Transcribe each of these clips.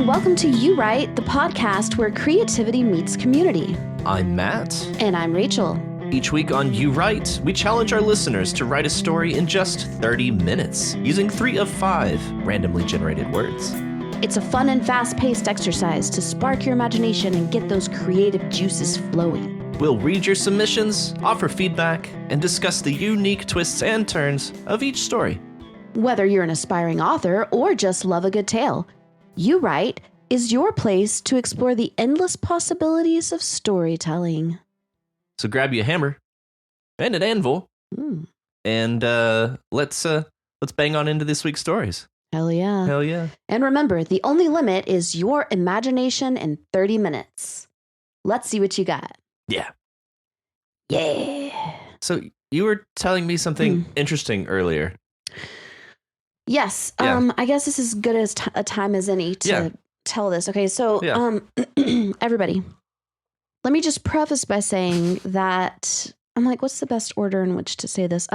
welcome to You Write, the podcast where creativity meets community. I'm Matt. And I'm Rachel. Each week on You Write, we challenge our listeners to write a story in just 30 minutes, using 3 of 5 randomly generated words. It's a fun and fast-paced exercise to spark your imagination and get those creative juices flowing. We'll read your submissions, offer feedback, and discuss the unique twists and turns of each story. Whether you're an aspiring author or just love a good tale, You Write is your place to explore the endless possibilities of storytelling. So grab you a hammer and an anvil, and let's bang on into this week's stories. Hell yeah. Hell yeah. And remember, the only limit is your imagination in 30 minutes. Let's see what you got. Yeah. Yeah. So you were telling me something interesting earlier. Yes. Yeah. I guess this is good as a time as any to tell this. Okay. So, everybody, let me just preface by saying that I'm like, what's the best order in which to say this?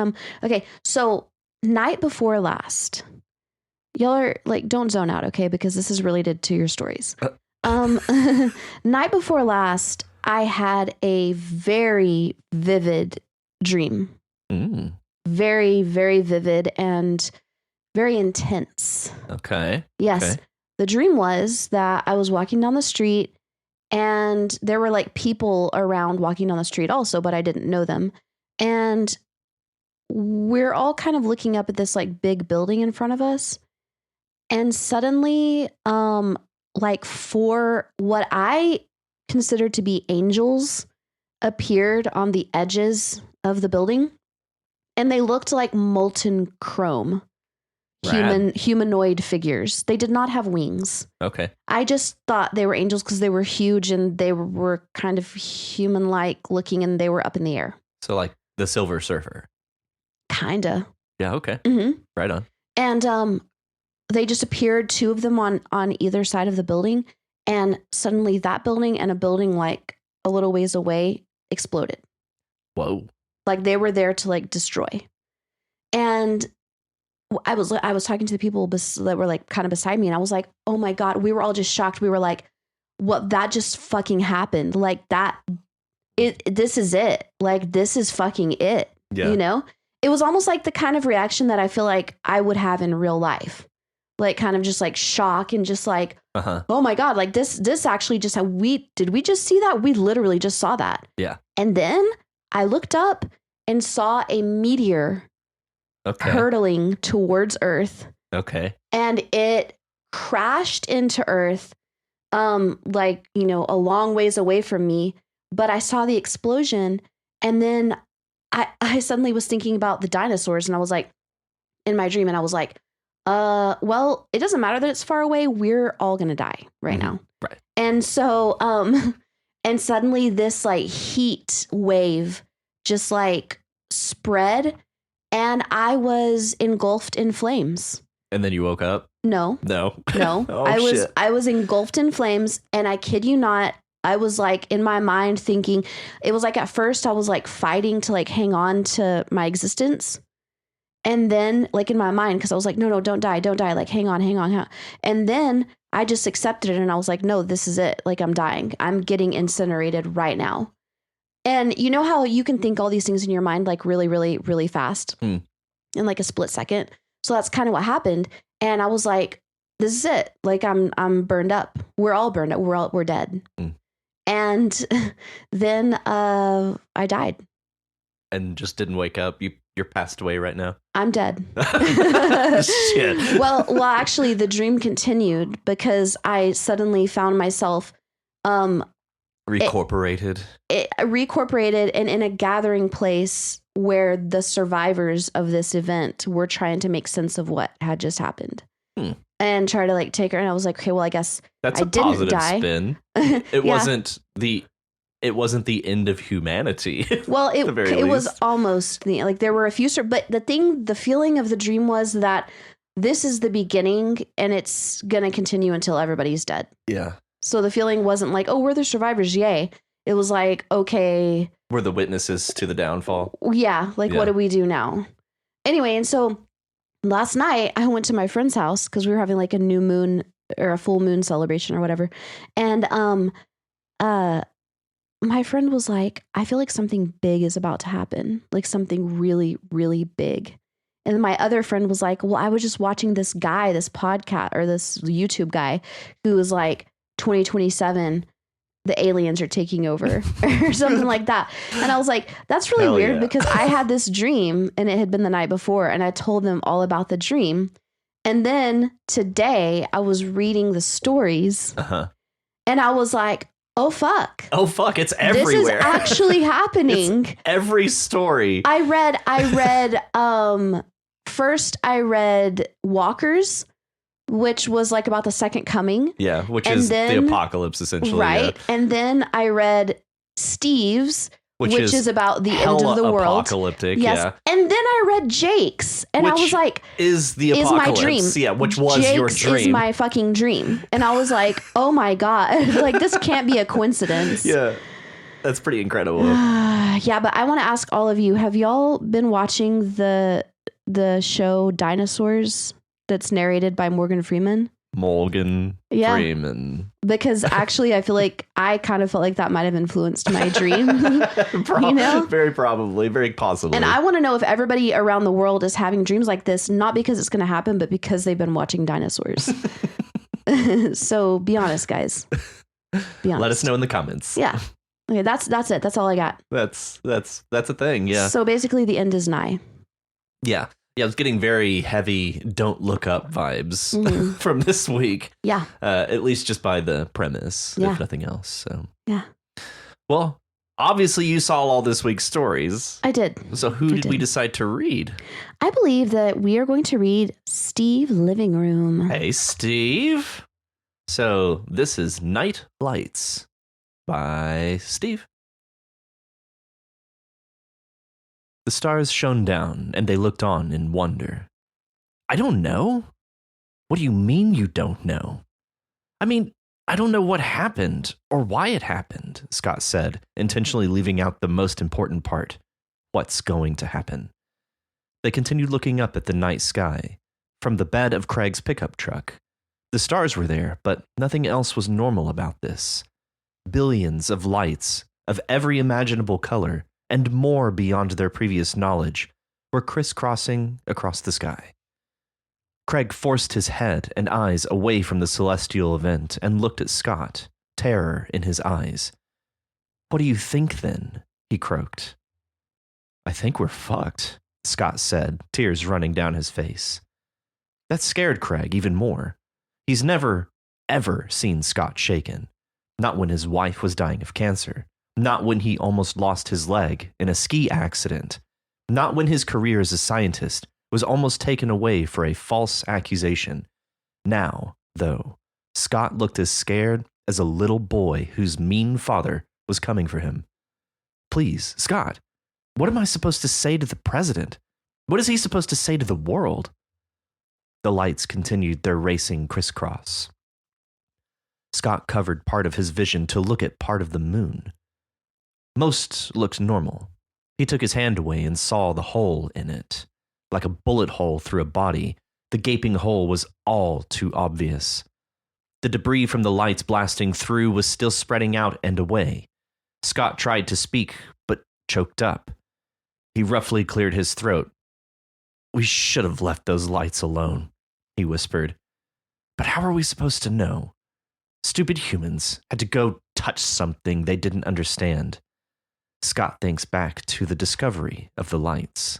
Okay. So night before last, y'all are like, don't zone out. Okay. Because this is related to your stories. Night before last, I had a very vivid dream. Very, very vivid and very intense. Okay. Yes. Okay. The dream was that I was walking down the street and there were like people around walking down the street also, but I didn't know them. And we're all kind of looking up at this like big building in front of us. And suddenly, like 4 what I considered to be angels appeared on the edges of the building. And they looked like molten chrome. Humanoid figures. They did not have wings. Okay. I just thought they were angels because they were huge and they were kind of human-like looking and they were up in the air. So like the Silver Surfer. Kinda. Yeah. Okay. Mm-hmm. Right on. And they just appeared, 2 of them on either side of the building, and suddenly that building and a building like a little ways away exploded. Whoa. Like they were there to like destroy. And I was talking to the people that were like kind of beside me, and I was like, oh my God, we were all just shocked. We were like, what, that just fucking happened. Like that, this is it. Like, this is fucking it. Yeah. You know, it was almost like the kind of reaction that I feel like I would have in real life. Like kind of just like shock and just like, oh my God, like this actually just, did we just see that? We literally just saw that. Yeah. And then I looked up and saw a meteor hurtling towards Earth. Okay. And it crashed into Earth, like, you know, a long ways away from me. But I saw the explosion. And then I suddenly was thinking about the dinosaurs. And I was like, in my dream, and I was like, well, it doesn't matter that it's far away. We're all going to die right now. Right. And so, and suddenly this like heat wave just like spread. And I was engulfed in flames. And then you woke up? No. Oh, I was engulfed in flames, and I kid you not, I was like in my mind thinking, it was like at first I was like fighting to like hang on to my existence. And then like in my mind, because I was like, no, don't die. Like, hang on. And then I just accepted it, and I was like, no, this is it. Like, I'm dying. I'm getting incinerated right now. And you know how you can think all these things in your mind, like really, really, really fast in like a split second. So that's kind of what happened. And I was like, this is it. Like I'm burned up. We're all burned up. We're dead. And then I died. And just didn't wake up. You're passed away right now. I'm dead. Shit. Well, actually the dream continued because I suddenly found myself, Recorporated and in a gathering place where the survivors of this event were trying to make sense of what had just happened and try to like take her. And I was like, okay, well, I guess that's I a didn't positive die. Spin. It wasn't the end of humanity. Well, it was almost like there were a few, but the feeling of the dream was that this is the beginning and it's going to continue until everybody's dead. Yeah. So the feeling wasn't like, oh, we're the survivors. Yay. It was like, okay. We're the witnesses to the downfall. Yeah. Like, what do we do now? Anyway. And so last night I went to my friend's house because we were having like a new moon or a full moon celebration or whatever. And my friend was like, I feel like something big is about to happen, like something really, really big. And my other friend was like, well, I was just watching this guy, this podcast or this YouTube guy who was like 2027, the aliens are taking over or something like that. And I was like, that's really Hell weird yeah. because I had this dream and it had been the night before and I told them all about the dream. And then today I was reading the stories and I was like, oh, fuck. Oh, fuck. It's everywhere. This is actually happening. It's every story. I read, first I read Walkers, which was like about the second coming. Yeah, which And is then- the apocalypse, essentially. Right. Yeah. And then I read Steve's, which is about the end hella of the world. apocalyptic, Yes. yeah. And then I read Jake's and I Which was like, is the is my apocalypse. dream. Yeah, which was Jake's your dream. is my fucking dream. And I was like, oh my God, like this can't be a coincidence. Yeah, that's pretty incredible. Yeah, but I want to ask all of you, have y'all been watching the show Dinosaurs that's narrated by Morgan Freeman? Morgan Yeah. Freeman. Because actually, I feel like I kind of felt like that might have influenced my dream. You know? Very probably, very possibly. And I want to know if everybody around the world is having dreams like this, not because it's going to happen, but because they've been watching dinosaurs. So be honest, guys. Be honest. Let us know in the comments. Yeah. Okay, that's it. That's all I got. That's a thing. Yeah. So basically, the end is nigh. Yeah. Yeah, I was getting very heavy don't look up vibes from this week. Yeah. At least just by the premise, Yeah. if nothing else. So Yeah. Well, obviously you saw all this week's stories. I did. So who did we decide to read? I believe that we are going to read Steve Living Room. Hey, Steve. So this is Night Lights by Steve. The stars shone down, and they looked on in wonder. I don't know. What do you mean you don't know? I mean, I don't know what happened or why it happened, Scott said, intentionally leaving out the most important part. What's going to happen? They continued looking up at the night sky. From the bed of Craig's pickup truck, the stars were there, but nothing else was normal about this. Billions of lights of every imaginable color and more beyond their previous knowledge were crisscrossing across the sky. Craig forced his head and eyes away from the celestial event and looked at Scott, terror in his eyes. What do you think then? He croaked. I think we're fucked, Scott said, tears running down his face. That scared Craig even more. He's never, ever seen Scott shaken. Not when his wife was dying of cancer. Not when he almost lost his leg in a ski accident. Not when his career as a scientist was almost taken away for a false accusation. Now, though, Scott looked as scared as a little boy whose mean father was coming for him. Please, Scott, what am I supposed to say to the president? What is he supposed to say to the world? The lights continued their racing crisscross. Scott covered part of his vision to look at part of the moon. Most looked normal. He took his hand away and saw the hole in it. Like a bullet hole through a body, the gaping hole was all too obvious. The debris from the lights blasting through was still spreading out and away. Scott tried to speak, but choked up. He roughly cleared his throat. We should have left those lights alone, he whispered. But how are we supposed to know? Stupid humans had to go touch something they didn't understand. Scott thinks back to the discovery of the lights.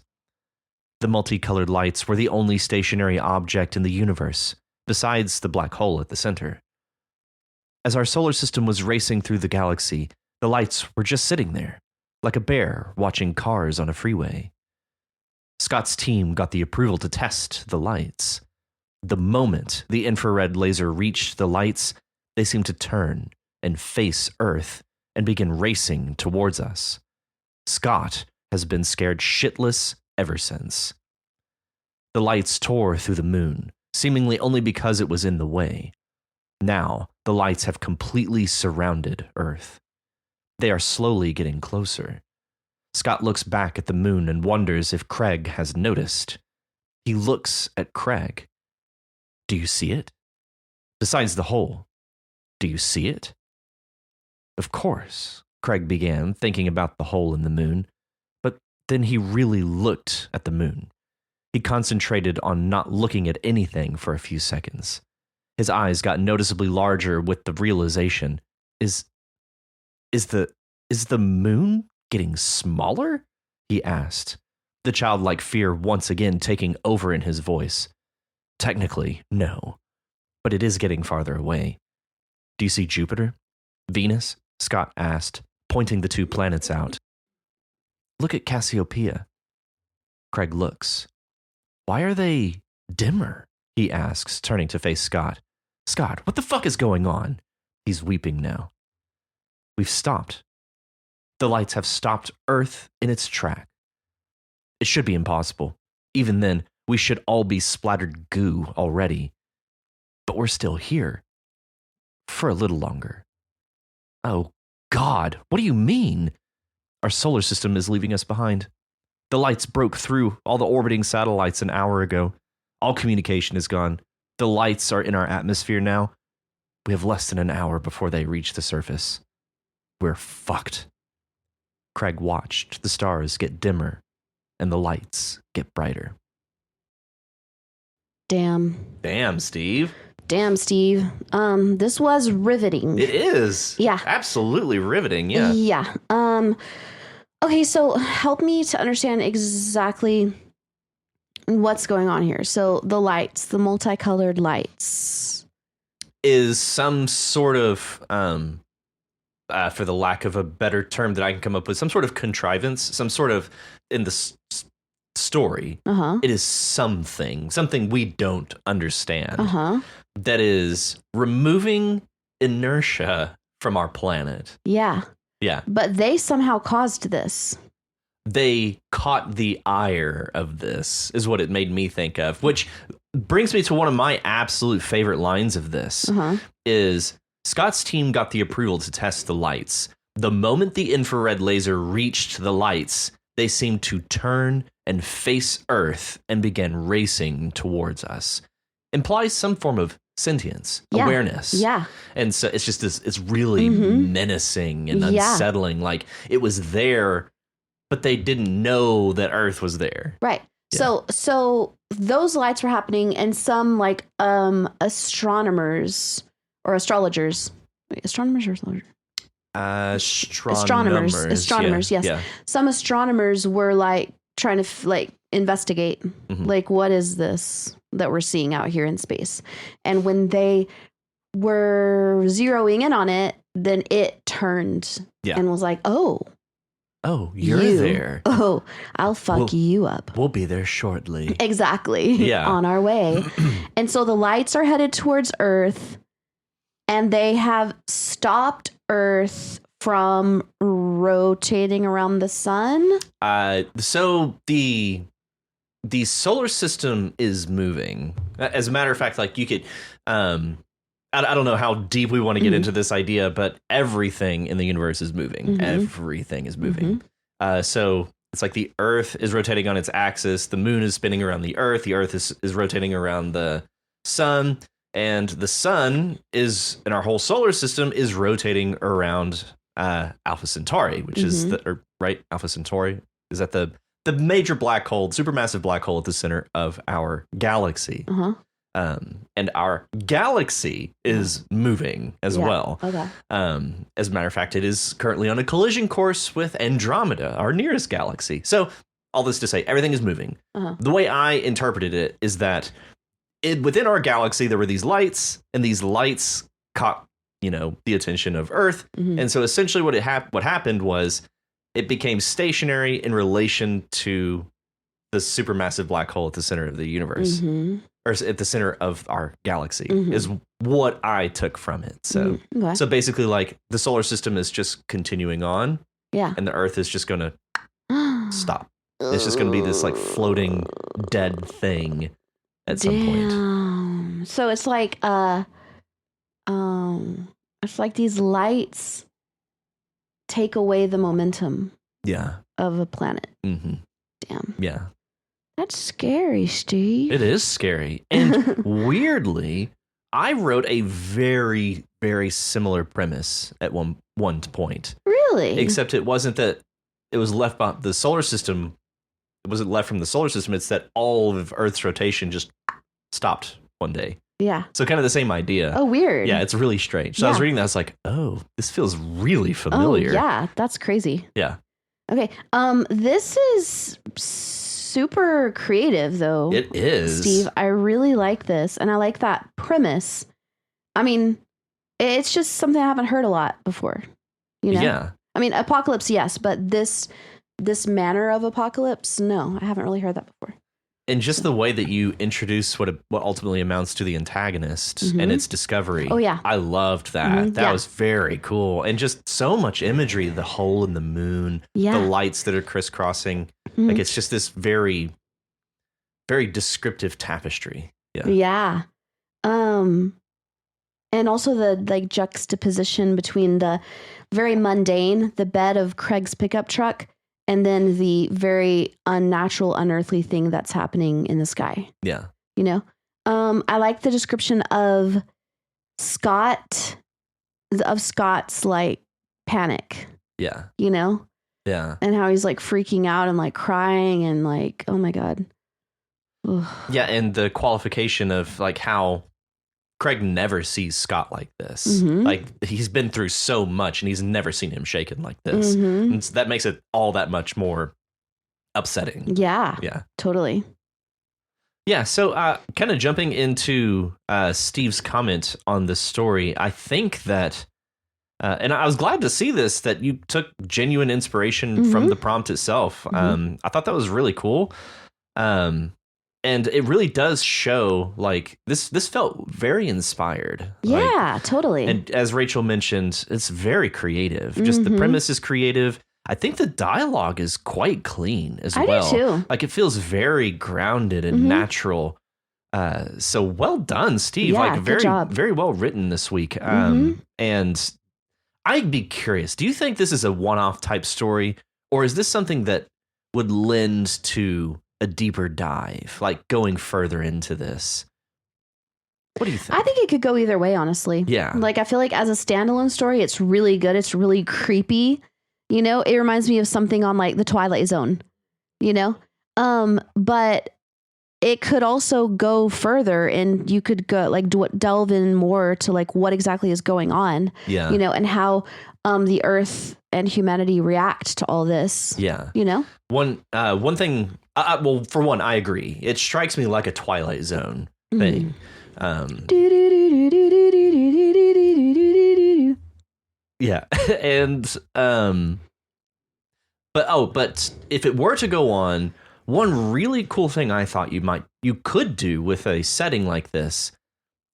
The multicolored lights were the only stationary object in the universe, besides the black hole at the center. As our solar system was racing through the galaxy, the lights were just sitting there, like a bear watching cars on a freeway. Scott's team got the approval to test the lights. The moment the infrared laser reached the lights, they seemed to turn and face Earth and begin racing towards us. Scott has been scared shitless ever since. The lights tore through the moon, seemingly only because it was in the way. Now, the lights have completely surrounded Earth. They are slowly getting closer. Scott looks back at the moon and wonders if Craig has noticed. He looks at Craig. Do you see it? Besides the hole, do you see it? Of course, Craig began, thinking about the hole in the moon. But then he really looked at the moon. He concentrated on not looking at anything for a few seconds. His eyes got noticeably larger with the realization. Is the moon getting smaller? He asked, the childlike fear once again taking over in his voice. Technically, no, but it is getting farther away. Do you see Jupiter? Venus? Scott asked, pointing the 2 planets out. Look at Cassiopeia. Craig looks. Why are they dimmer? He asks, turning to face Scott. Scott, what the fuck is going on? He's weeping now. We've stopped. The lights have stopped Earth in its track. It should be impossible. Even then, we should all be splattered goo already. But we're still here. For a little longer. Oh, God, what do you mean? Our solar system is leaving us behind. The lights broke through all the orbiting satellites an hour ago. All communication is gone. The lights are in our atmosphere now. We have less than an hour before they reach the surface. We're fucked. Craig watched the stars get dimmer and the lights get brighter. Damn, Steve. Damn, Steve. This was riveting. It is. Yeah. Absolutely riveting, yeah. Yeah. Okay, so help me to understand exactly what's going on here. So the lights, the multicolored lights. Is some sort of, for the lack of a better term that I can come up with, some sort of contrivance, some sort of, in the story, it is something we don't understand, that is removing inertia from our planet. Yeah. Yeah. But they somehow caused this. They caught the ire of this, is what it made me think of, which brings me to one of my absolute favorite lines of this, is Scott's team got the approval to test the lights. The moment the infrared laser reached the lights, they seemed to turn and face Earth and began racing towards us. Implies some form of sentience, awareness. Yeah. And so it's just this, it's really menacing and unsettling. Like it was there, but they didn't know that Earth was there. Right. Yeah. So those lights were happening, and some like astronomers or astrologers. Wait, astronomers or astrologers? Astronomers, yes. Yeah. Some astronomers were like trying to investigate, like, what is this that we're seeing out here in space? And when they were zeroing in on it, then it turned and was like, oh, you're there. Oh, I'll fuck you up. We'll be there shortly. Exactly. Yeah. On our way. And so the lights are headed towards Earth, and they have stopped Earth from rotating around the sun. So the solar system is moving. As a matter of fact, like you could, I don't know how deep we want to get into this idea, but everything in the universe is moving. Everything is moving. So it's like the Earth is rotating on its axis. The moon is spinning around the Earth. The Earth is rotating around the sun. And the sun is, in our whole solar system, is rotating around Alpha Centauri, which is Alpha Centauri. Is that the major black hole, supermassive black hole at the center of our galaxy. And our galaxy is moving as well. Okay. As a matter of fact, it is currently on a collision course with Andromeda, our nearest galaxy. So all this to say, everything is moving. The way I interpreted it is that within our galaxy, there were these lights, and these lights caught, the attention of Earth. And so essentially what happened was it became stationary in relation to the supermassive black hole at the center of the universe, or at the center of our galaxy, is what I took from it. So, so basically, like the solar system is just continuing on, and the Earth is just going to stop. It's just going to be this like floating dead thing at some point. So it's like these lights take away the momentum of a planet. Damn. Yeah. That's scary, Steve. It is scary. And weirdly, I wrote a very, very similar premise at one point. Really? Except it wasn't that it was left by the solar system. It wasn't left from the solar system. It's that all of Earth's rotation just stopped one day. Yeah. So kind of the same idea. Oh, weird. Yeah, it's really strange. So I was reading that. I was like, oh, this feels really familiar. Oh, yeah. That's crazy. Yeah. Okay. This is super creative, though. It is. Steve, I really like this. And I like that premise. I mean, it's just something I haven't heard a lot before. You know? Yeah. I mean, apocalypse, yes. But this manner of apocalypse, no. I haven't really heard that before. And just the way that you introduce what ultimately amounts to the antagonist and its discovery. Oh, yeah. I loved that. That was very cool. And just so much imagery, the hole in the moon, the lights that are crisscrossing. Like it's just this very, very descriptive tapestry. Yeah. Yeah. And also the like juxtaposition between the very mundane, the bed of Craig's pickup truck, and then the very unnatural, unearthly thing that's happening in the sky. Yeah. You know? I like the description of Scott's like panic. Yeah. You know? Yeah. And how he's like freaking out and like crying and like, oh my God. Ugh. Yeah. And the qualification of like how Craig never sees Scott like this. Like he's been through so much and he's never seen him shaken like this. And so that makes it all that much more upsetting. Yeah. Yeah. Totally. Yeah. So kind of jumping into Steve's comment on the story, I think that, and I was glad to see this, that you took genuine inspiration from the prompt itself. I thought that was really cool. And it really does show like this felt very inspired. Yeah, like, totally. And as Rachel mentioned, it's very creative. Just the premise is creative. I think the dialogue is quite clean as well. I do too. Like it feels very grounded and natural. So well done, Steve. Yeah, like very, very well written this week. And I'd be curious, do you think this is a one-off type story, or is this something that would lend to a deeper dive, like going further into this? What do you think? I think it could go either way, honestly. Yeah. Like, I feel like as a standalone story, it's really good. It's really creepy. You know, it reminds me of something on like the Twilight Zone, you know? But it could also go further and you could go like delve in more to like what exactly is going on, Yeah. you know, and how the earth and humanity react to all this. Yeah. You know? One thing, well, for one, I agree. It strikes me like a Twilight Zone thing. Yeah. And, but if it were to go on, one really cool thing I thought you could do with a setting like this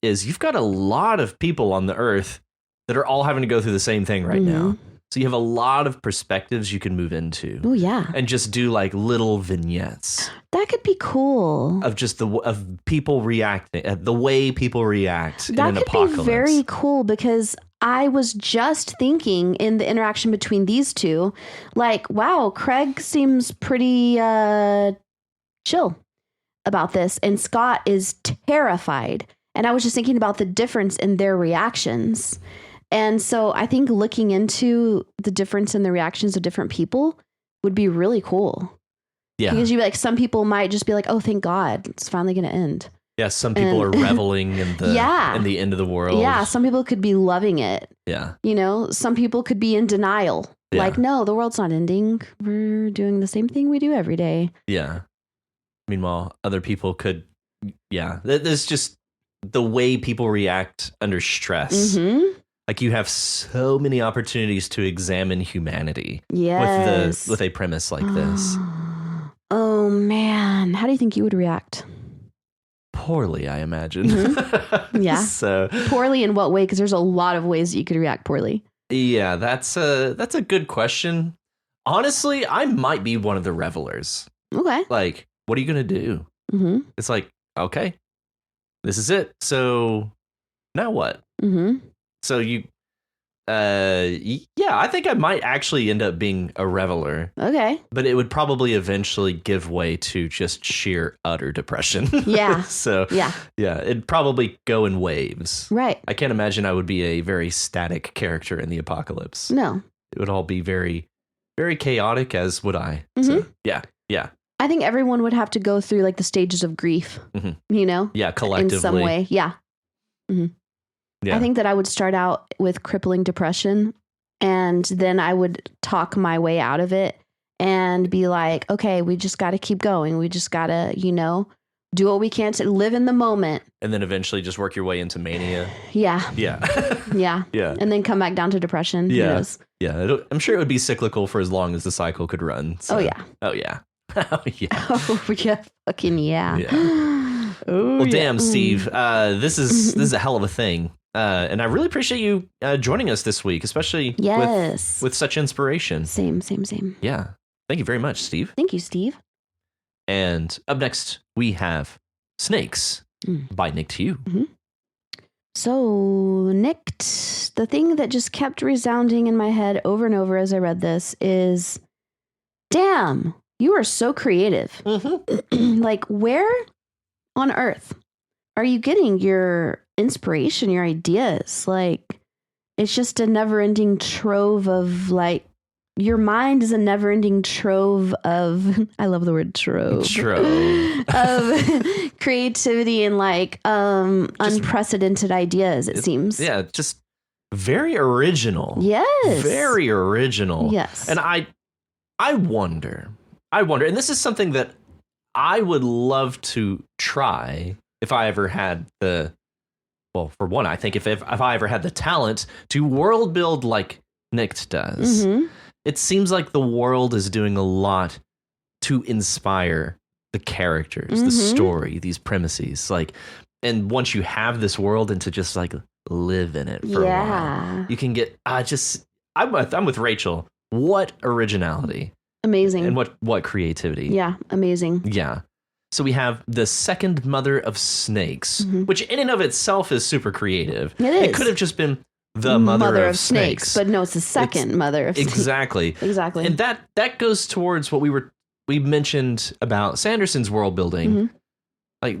is you've got a lot of people on the earth that are all having to go through the same thing right now. So you have a lot of perspectives you can move into. Oh yeah. And just do like little vignettes. That could be cool. Of just of people reacting, the way people react in an That apocalypse. could be very cool because I was just thinking in the interaction between these two, like, wow, Craig seems pretty chill about this. And Scott is terrified. And I was just thinking about the difference in their reactions. And so I think looking into the difference in the reactions of different people would be really cool. Yeah. Because you'd be like, some people might just be like, oh, thank God, it's finally going to end. Yeah, some people are reveling in the in the end of the world. Yeah, some people could be loving it. Yeah. You know, some people could be in denial. Yeah. Like, no, the world's not ending. We're doing the same thing we do every day. Yeah. Meanwhile, other people could, there's just the way people react under stress. Like you have so many opportunities to examine humanity with a premise like this. Oh man, how do you think you would react? Poorly, I imagine. Yeah. So poorly in what way? Because there's a lot of ways that you could react poorly. Yeah, that's a good question. Honestly, I might be one of the revelers. Okay. Like, what are you gonna do? It's like, okay, this is it. So now what? So you, Yeah, I think I might actually end up being a reveler, Okay. but it would probably eventually give way to just sheer utter depression. Yeah. So Yeah. it'd probably go in waves. Right. I can't imagine I would be a very static character in the apocalypse. No. It would all be very, very chaotic, as would I. Mhm. So yeah. I think everyone would have to go through like the stages of grief, you know? Yeah, collectively. In some way. Yeah. Yeah. I think that I would start out with crippling depression, and then I would talk my way out of it and be like, okay, we just got to keep going. We just got to, do what we can to live in the moment. And then eventually just work your way into mania. Yeah. Yeah. Yeah. Yeah. And then come back down to depression. Yeah. Who knows? Yeah. I'm sure it would be cyclical for as long as the cycle could run. So. Oh, yeah. Oh, yeah. Oh, yeah. Oh, yeah. Fucking yeah. Oh, well, yeah. damn, Steve. This is a hell of a thing. And I really appreciate you joining us this week, especially with such inspiration. Same. Yeah. Thank you very much, Steve. Thank you, Steve. And up next, we have Snakes by Nick to You. Mm-hmm. So, Nicked, the thing that just kept resounding in my head over and over as I read this is, damn, you are so creative. Mm-hmm. Like, where on earth are you getting your inspiration, your ideas? Like, it's just a never-ending trove of, like, your mind is a never-ending trove of, I love the word trove. Of creativity and, like, unprecedented ideas, it seems. Yeah, just very original. Yes. Very original. Yes. And I wonder, and this is something that I would love to try if I ever had well, for one, I think if I ever had the talent to world build like Nick does. Mm-hmm. It seems like the world is doing a lot to inspire the characters, the story, these premises. Like, and once you have this world and to just like live in it for a while, you can get, I'm with Rachel. What originality. Amazing. And what creativity. Yeah, amazing. Yeah. So we have the second mother of snakes, which in and of itself is super creative. It is. It could have just been the mother of snakes. But no, it's the second mother of snakes. Exactly. Exactly. And that goes towards what we mentioned about Sanderson's world building. Like,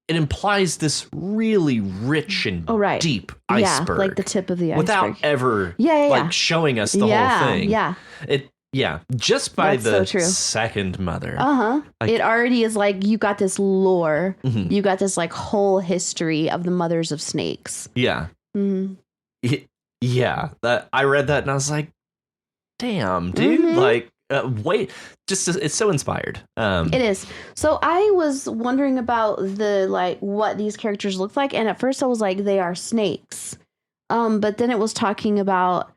it implies this really rich and deep iceberg. Yeah, like the tip of the iceberg. Without ever showing us the whole thing. Yeah. Just by That's the second mother. Like, it already is like, you got this lore. You got this like whole history of the mothers of snakes. Yeah. Yeah. I read that and I was like, damn, dude. Like, wait, just it's so inspired. It is. So I was wondering about what these characters look like, and at first I was like, they are snakes. But then it was talking about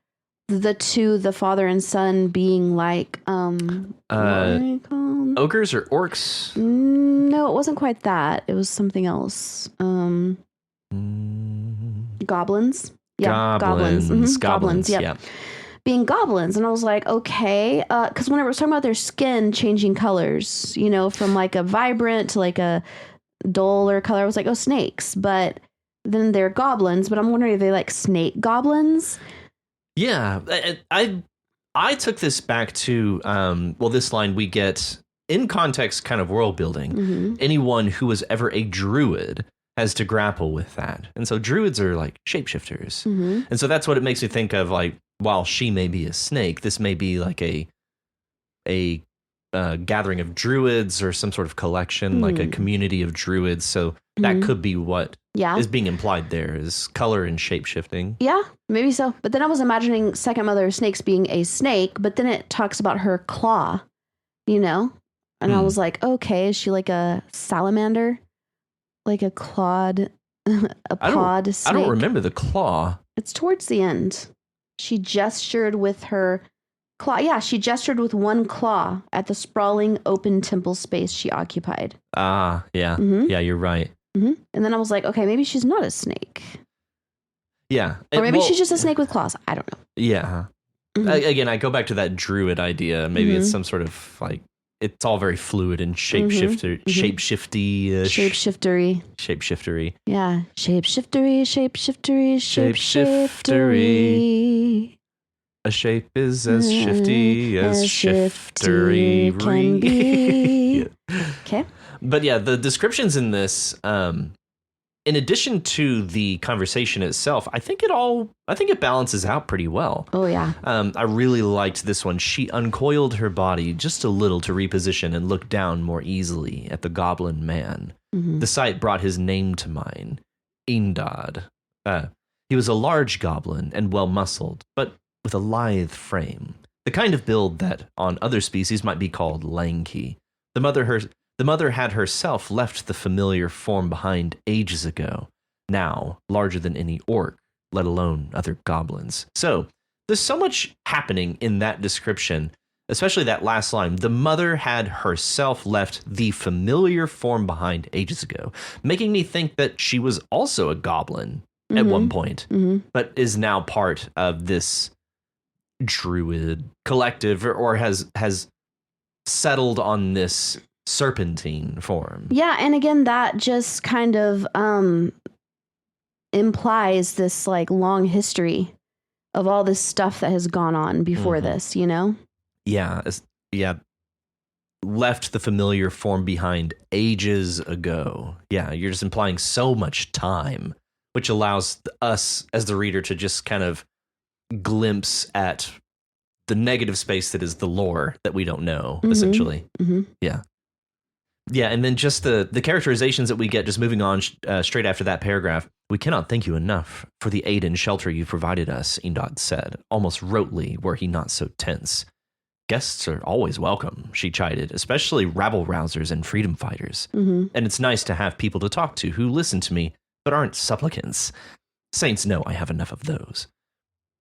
the father and son being like what are they called? Ogres or orcs? No, it wasn't quite that. It was something else. Goblins. Yeah, goblins. Goblins. Yep. Yeah. Being goblins. And I was like, okay. Because when I was talking about their skin changing colors, from like a vibrant to like a duller color, I was like, oh, snakes. But then they're goblins. But I'm wondering if they like snake goblins. Yeah. I took this back to, this line we get in context kind of world building. Anyone who was ever a druid has to grapple with that. And so druids are like shapeshifters. And so that's what it makes me think of, like, while she may be a snake, this may be like a gathering of druids or some sort of collection, like a community of druids. So that could be what is being implied there, is color and shapeshifting. Yeah, maybe so. But then I was imagining second mother of snakes being a snake, but then it talks about her claw, And I was like, okay, is she like a salamander? Like a clawed, pod snake? I don't remember the claw. It's towards the end. She gestured with her claw. Yeah, she gestured with one claw at the sprawling open temple space she occupied. Ah, yeah. Yeah, you're right. And then I was like, okay, maybe she's not a snake. Yeah. Or maybe she's just a snake with claws. I don't know. Yeah. Again, I go back to that druid idea. Maybe it's some sort of like it's all very fluid and shapeshiftery. Shapeshiftery. Yeah. Shapeshiftery. A shape is as shifty as shiftery can be. Okay. But yeah, the descriptions in this, in addition to the conversation itself, I think it balances out pretty well. Oh, yeah. I really liked this one. She uncoiled her body just a little to reposition and look down more easily at the goblin man. Mm-hmm. The sight brought his name to mind, Eindod. He was a large goblin and well-muscled, but with a lithe frame. The kind of build that, on other species, might be called lanky. The mother had herself left the familiar form behind ages ago, now larger than any orc, let alone other goblins. So, there's so much happening in that description, especially that last line. The mother had herself left the familiar form behind ages ago, making me think that she was also a goblin at one point, but is now part of this druid collective or has settled on this serpentine form. Yeah, and again, that just kind of implies this like long history of all this stuff that has gone on before this, you know? Yeah. Left the familiar form behind ages ago. Yeah, you're just implying so much time, which allows us as the reader to just kind of glimpse at the negative space that is the lore that we don't know, essentially. Yeah. Yeah, and then just the characterizations that we get, just moving on straight after that paragraph. We cannot thank you enough for the aid and shelter you provided us, Eindod said, almost rotely were he not so tense. Guests are always welcome, she chided, especially rabble-rousers and freedom fighters. And it's nice to have people to talk to who listen to me, but aren't supplicants. Saints know I have enough of those.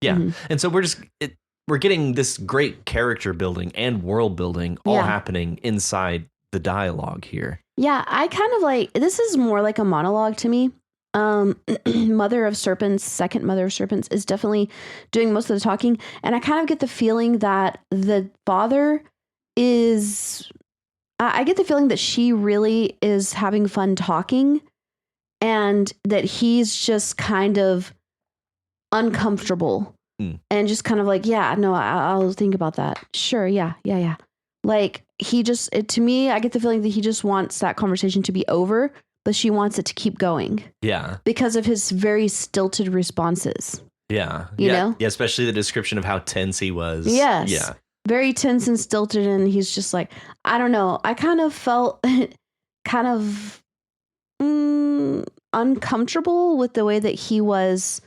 Yeah, and so we're getting this great character building and world building all happening inside the dialogue here. Yeah, I kind of like, this is more like a monologue to me. Mother of Serpents, second Mother of Serpents is definitely doing most of the talking. And I kind of get the feeling that the father is, I get the feeling that she really is having fun talking and that he's just kind of uncomfortable and just kind of like, yeah, no, I'll think about that. Sure. Yeah. Like he just, to me, I get the feeling that he just wants that conversation to be over, but she wants it to keep going. Yeah. Because of his very stilted responses. Yeah. You know? Yeah, especially the description of how tense he was. Yes. Yeah. Very tense and stilted, and he's just like, I don't know. I kind of felt kind of uncomfortable with the way that he was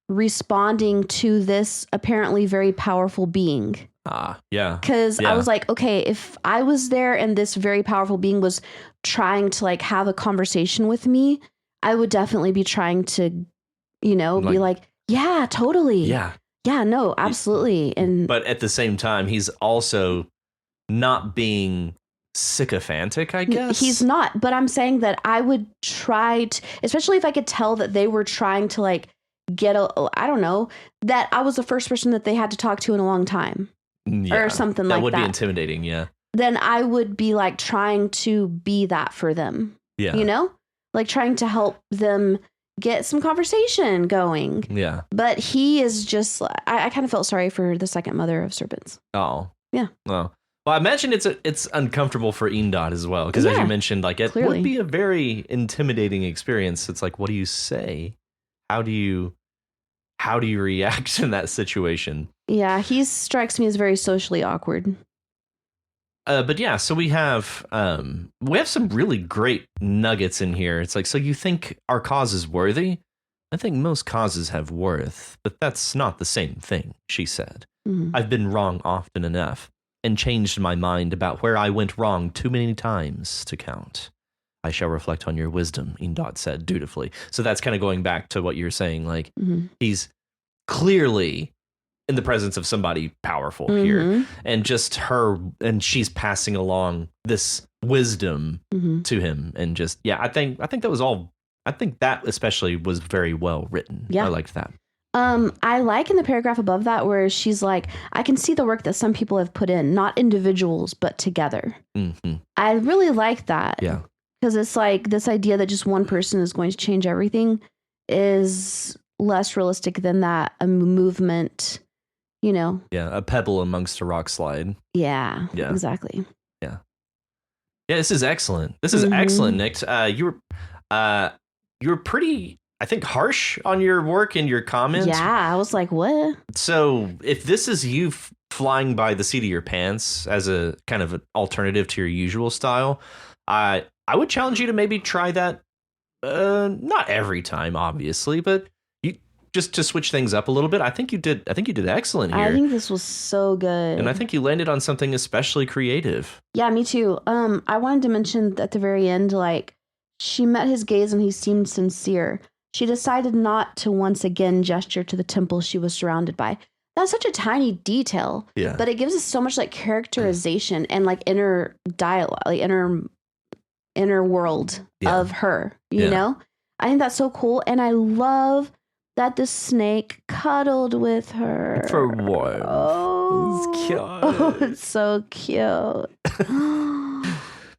responding to this apparently very powerful being. Yeah. Because I was like, okay, if I was there and this very powerful being was trying to like have a conversation with me, I would definitely be trying to, you know, be like, yeah, totally. Yeah, no, absolutely. And but at the same time, he's also not being sycophantic, I guess. He's not, but I'm saying that I would try to, especially if I could tell that they were trying to like get I don't know, that I was the first person that they had to talk to in a long time. Or something like that. That would be intimidating, yeah. Then I would be like trying to be that for them. Yeah. You know? Like trying to help them get some conversation going. Yeah. But he is just, I kind of felt sorry for the second Mother of Serpents. Oh. Yeah. Well, I imagine it's uncomfortable for Eindod as well. Because as you mentioned, like it would be a very intimidating experience. It's like, what do you say? How do you react in that situation? Yeah, he strikes me as very socially awkward. But yeah, so we have some really great nuggets in here. It's like, so you think our cause is worthy? I think most causes have worth, but that's not the same thing, she said. I've been wrong often enough and changed my mind about where I went wrong too many times to count. I shall reflect on your wisdom, Eindod said dutifully. So that's kind of going back to what you're saying. Like, he's clearly in the presence of somebody powerful here, and just her, and she's passing along this wisdom to him. And just, I think that was all, I think that especially was very well written. Yeah. I liked that. I like in the paragraph above that where she's like, I can see the work that some people have put in, not individuals, but together. Mm-hmm. I really like that. Yeah. Because it's like this idea that just one person is going to change everything is less realistic than that. A movement, you know. Yeah. A pebble amongst a rock slide. Yeah. Yeah. Exactly. Yeah. Yeah. This is excellent. This is excellent, Nick. You were pretty, I think, harsh on your work and your comments. Yeah. I was like, what? So if this is you flying by the seat of your pants as a kind of an alternative to your usual style, I would challenge you to maybe try that. Not every time, obviously, but you just to switch things up a little bit. I think you did excellent here. I think this was so good. And I think you landed on something especially creative. Yeah, me too. I wanted to mention at the very end, like, she met his gaze and he seemed sincere. She decided not to once again gesture to the temple she was surrounded by. That's such a tiny detail. Yeah. But it gives us so much like characterization and like inner dialogue, like inner world of her, you know? I think that's so cool. And I love that the snake cuddled with her. For what? Oh, it's cute. Oh, it's so cute. Oh,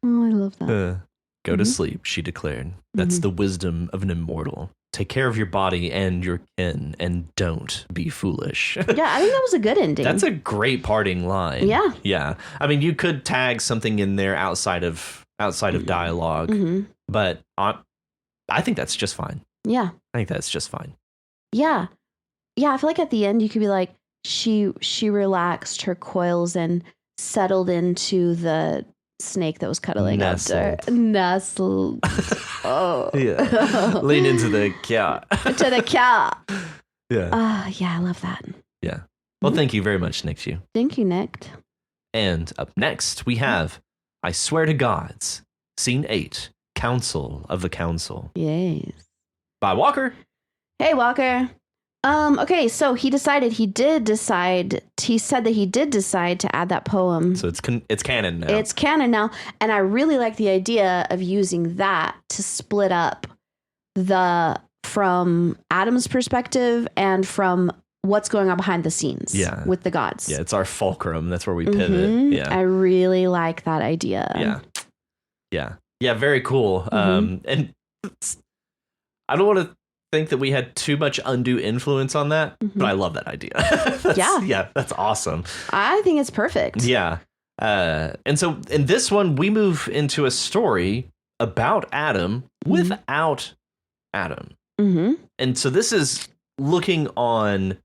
I love that. Go to sleep, she declared. That's the wisdom of an immortal. Take care of your body and your kin, and don't be foolish. Yeah, I think that was a good ending. That's a great parting line. Yeah. Yeah. I mean, you could tag something in there outside of dialogue, but I think that's just fine. Yeah. I think that's just fine. Yeah. Yeah, I feel like at the end you could be like, she relaxed her coils and settled into the snake that was cuddling up to her. Nestled. Oh. Yeah. Lean into the cat. To the cat. Yeah. Yeah, I love that. Yeah. Well, thank you very much, Nick. Thank you, Nick. And up next, we have I Swear to Gods, Scene 8, Council of the Council. Yes. By Walker. Hey, Walker. Okay, so he said that he did decide to add that poem. So it's canon now. It's canon now. And I really like the idea of using that to split up from Adam's perspective and from what's going on behind the scenes with the gods. Yeah, it's our fulcrum. That's where we pivot. Yeah. I really like that idea. Yeah. Yeah. Yeah, very cool. And I don't want to think that we had too much undue influence on that, but I love that idea. Yeah, that's awesome. I think it's perfect. Yeah. And so in this one, we move into a story about Adam without Adam. And so this is looking on,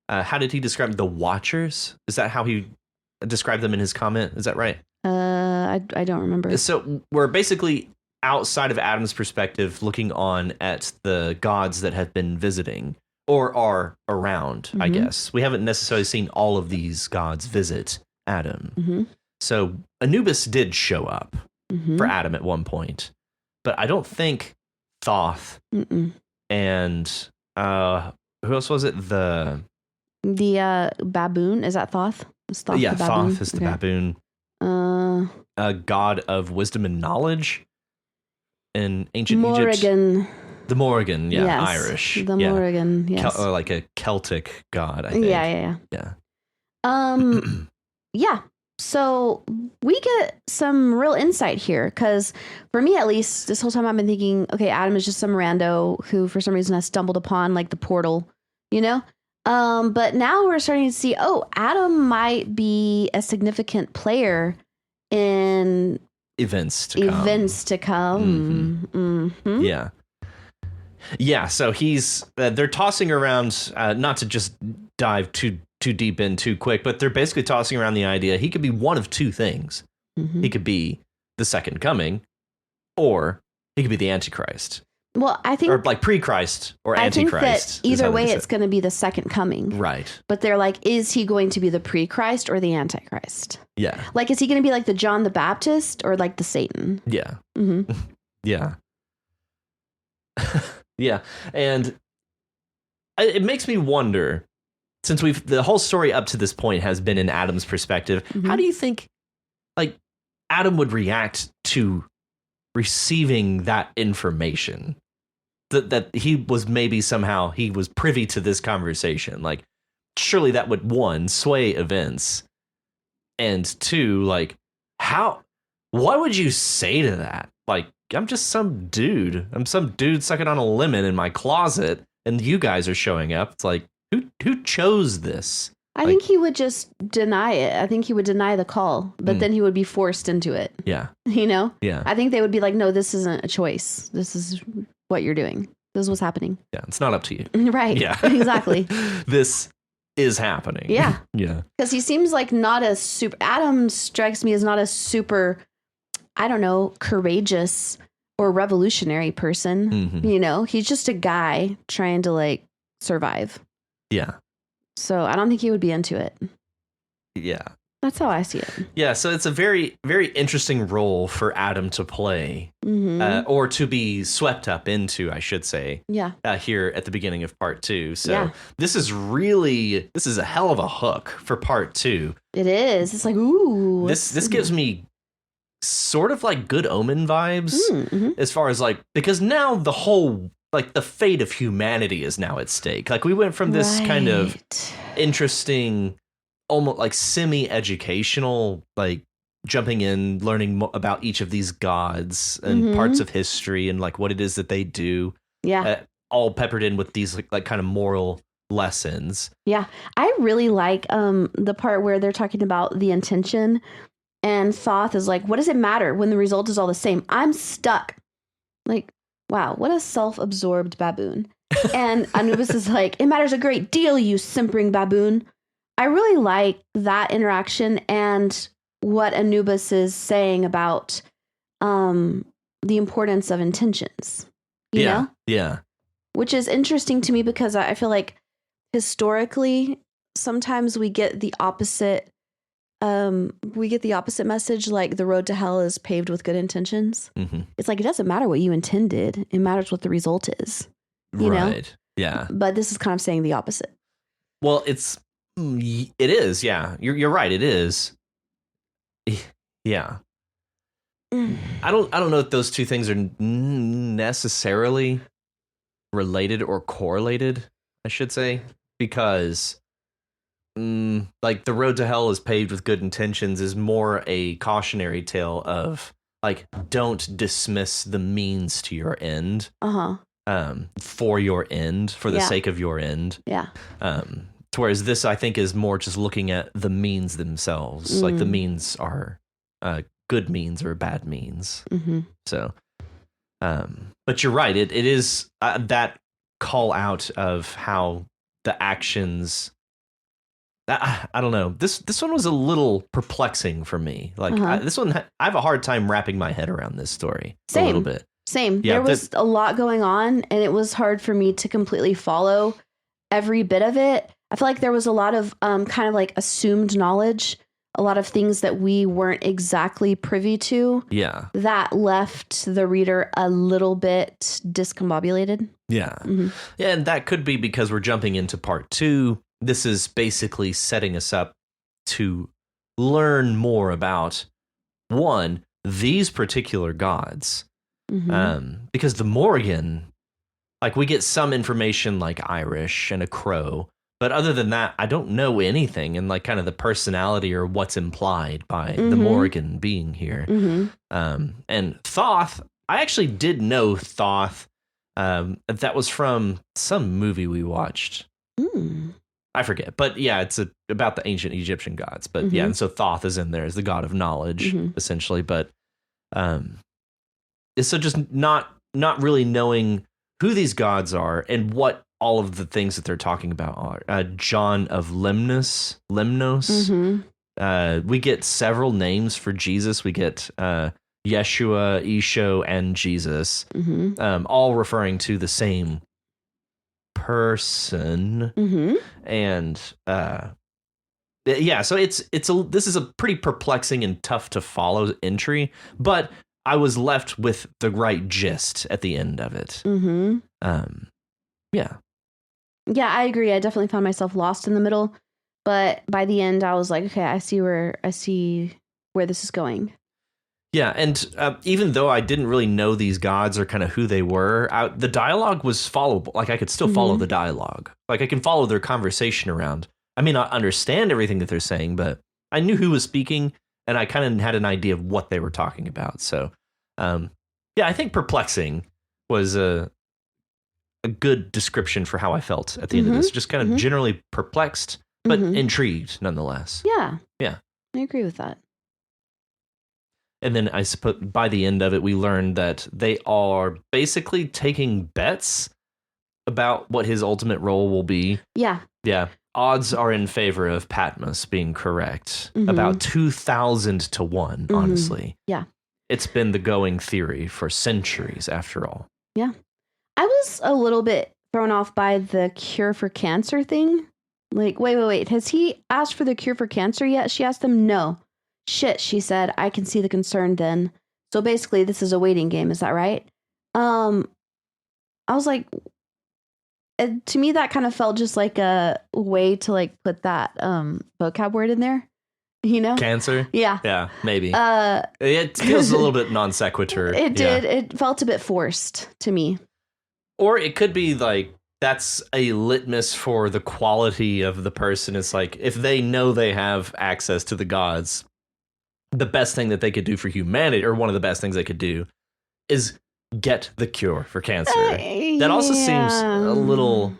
how did he describe the Watchers? Is that how he described them in his comment? Is that right? I don't remember. So we're basically outside of Adam's perspective, looking on at the gods that have been visiting or are around, I guess. We haven't necessarily seen all of these gods visit Adam. So Anubis did show up for Adam at one point, but I don't think Thoth and who else was it? The baboon. Is that Thoth? Is Thoth the baboon? Thoth is the baboon. A god of wisdom and knowledge. In ancient Egypt, the Morrigan, Irish, the Morrigan, yes, or like a Celtic god, I think. Yeah. Yeah. So we get some real insight here, because for me, at least, this whole time I've been thinking, okay, Adam is just some rando who, for some reason, has stumbled upon like the portal, you know. But now we're starting to see, Adam might be a significant player in events to come. Yeah. So he's they're tossing around, not to just dive too deep in too quick, but they're basically tossing around the idea he could be one of two things. He could be the second coming, or he could be the Antichrist. Well, I think, or like pre-Christ or Antichrist. I think that either way, it's going to be the second coming. Right. But they're like, is he going to be the pre-Christ or the Antichrist? Yeah. Like, is he going to be like the John the Baptist or like the Satan? Yeah. Yeah. Yeah. And it makes me wonder, since the whole story up to this point has been in Adam's perspective, how do you think like Adam would react to receiving that information? that he was maybe somehow he was privy to this conversation. Like, surely that would, one, sway events, and two, like, what would you say to that? Like, I'm just some dude. I'm some dude sucking on a lemon in my closet, and you guys are showing up. It's like, who chose this? I think he would just deny it. I think he would deny the call, but then he would be forced into it. Yeah. You know? Yeah. I think they would be like, no, this isn't a choice. This is what you're doing. This is what's happening. Yeah. It's not up to you. Right. Yeah. Exactly. This is happening. Yeah. Yeah. Because he seems like not a super, Adam strikes me as not a super, I don't know, courageous or revolutionary person. Mm-hmm. You know, he's just a guy trying to like survive. Yeah. So I don't think he would be into it. Yeah. That's how I see it. Yeah. So it's a very, very interesting role for Adam to play, or to be swept up into, I should say. Yeah. Here at the beginning of part 2. So this is a hell of a hook for part 2. It is. It's like, ooh. This gives me sort of like Good Omen vibes, as far as like, because now the whole, like, the fate of humanity is now at stake. Like, we went from this kind of interesting, almost like semi-educational, like jumping in, learning about each of these gods and parts of history and like what it is that they do. Yeah. All peppered in with these like kind of moral lessons. Yeah. I really like the part where they're talking about the intention, and Thoth is like, what does it matter when the result is all the same? I'm stuck. Like, wow, what a self-absorbed baboon. And Anubis is like, it matters a great deal, you simpering baboon. I really like that interaction and what Anubis is saying about the importance of intentions. You know? Yeah. Which is interesting to me because I feel like historically, sometimes we get the opposite. We get the opposite message, like the road to hell is paved with good intentions. It's like, it doesn't matter what you intended. It matters what the result is. You know? Yeah. But this is kind of saying the opposite. Well, it is. Yeah. You're right. It is. Yeah. I don't know if those two things are necessarily related or correlated, I should say, because like the road to hell is paved with good intentions is more a cautionary tale of like, don't dismiss the means to your end. For your end, for the sake of your end. Yeah. Whereas this, I think, is more just looking at the means themselves. Like the means are good means or bad means. So, but you're right. It is that call out of how the actions. I don't know. This one was a little perplexing for me. Like this one, I have a hard time wrapping my head around this story. A little bit. Same. Yeah, there was a lot going on, and it was hard for me to completely follow every bit of it. I feel like there was a lot of kind of like assumed knowledge, a lot of things that we weren't exactly privy to. Yeah. That left the reader a little bit discombobulated. Yeah. Yeah, and that could be because we're jumping into part 2. This is basically setting us up to learn more about, one, these particular gods. Because the Morrigan, like, we get some information like Irish and a crow, but other than that, I don't know anything in like kind of the personality or what's implied by the Morrigan being here. And Thoth, I actually did know Thoth. That was from some movie we watched. I forget, but yeah, it's about the ancient Egyptian gods. But yeah, and so Thoth is in there as the god of knowledge, essentially. But so just not really knowing who these gods are and what all of the things that they're talking about are. John of Lemnos. We get several names for Jesus. We get Yeshua, Isho, and Jesus, all referring to the same person. And yeah, so this is a pretty perplexing and tough to follow entry, but I was left with the right gist at the end of it. Yeah, I agree. I definitely found myself lost in the middle, but by the end, I was like, okay, I see where this is going. Yeah, and even though I didn't really know these gods or kind of who they were, the dialogue was followable. Like I could still follow the dialogue. Like I can follow their conversation around. I may not understand everything that they're saying, but I knew who was speaking, and I kind of had an idea of what they were talking about. So, yeah, I think perplexing was a good description for how I felt at the end of this. Just kind of generally perplexed, but intrigued nonetheless. Yeah. Yeah. I agree with that. And then I suppose by the end of it, we learned that they are basically taking bets about what his ultimate role will be. Yeah. Yeah. Odds are in favor of Patmos being correct. About 2,000 to 1, honestly. Yeah. It's been the going theory for centuries, after all. Yeah. I was a little bit thrown off by the cure for cancer thing. Like, wait. Has he asked for the cure for cancer yet? She asked him, no. Shit, she said, I can see the concern then. So basically, this is a waiting game. Is that right? I was like, to me, that kind of felt just like a way to like put that vocab word in there. You know? Cancer? Yeah. Yeah, maybe. It feels a little bit non sequitur. It did. It felt a bit forced to me. Or it could be like, that's a litmus for the quality of the person. It's like, if they know they have access to the gods, the best thing that they could do for humanity, or one of the best things they could do, is get the cure for cancer. That also seems a little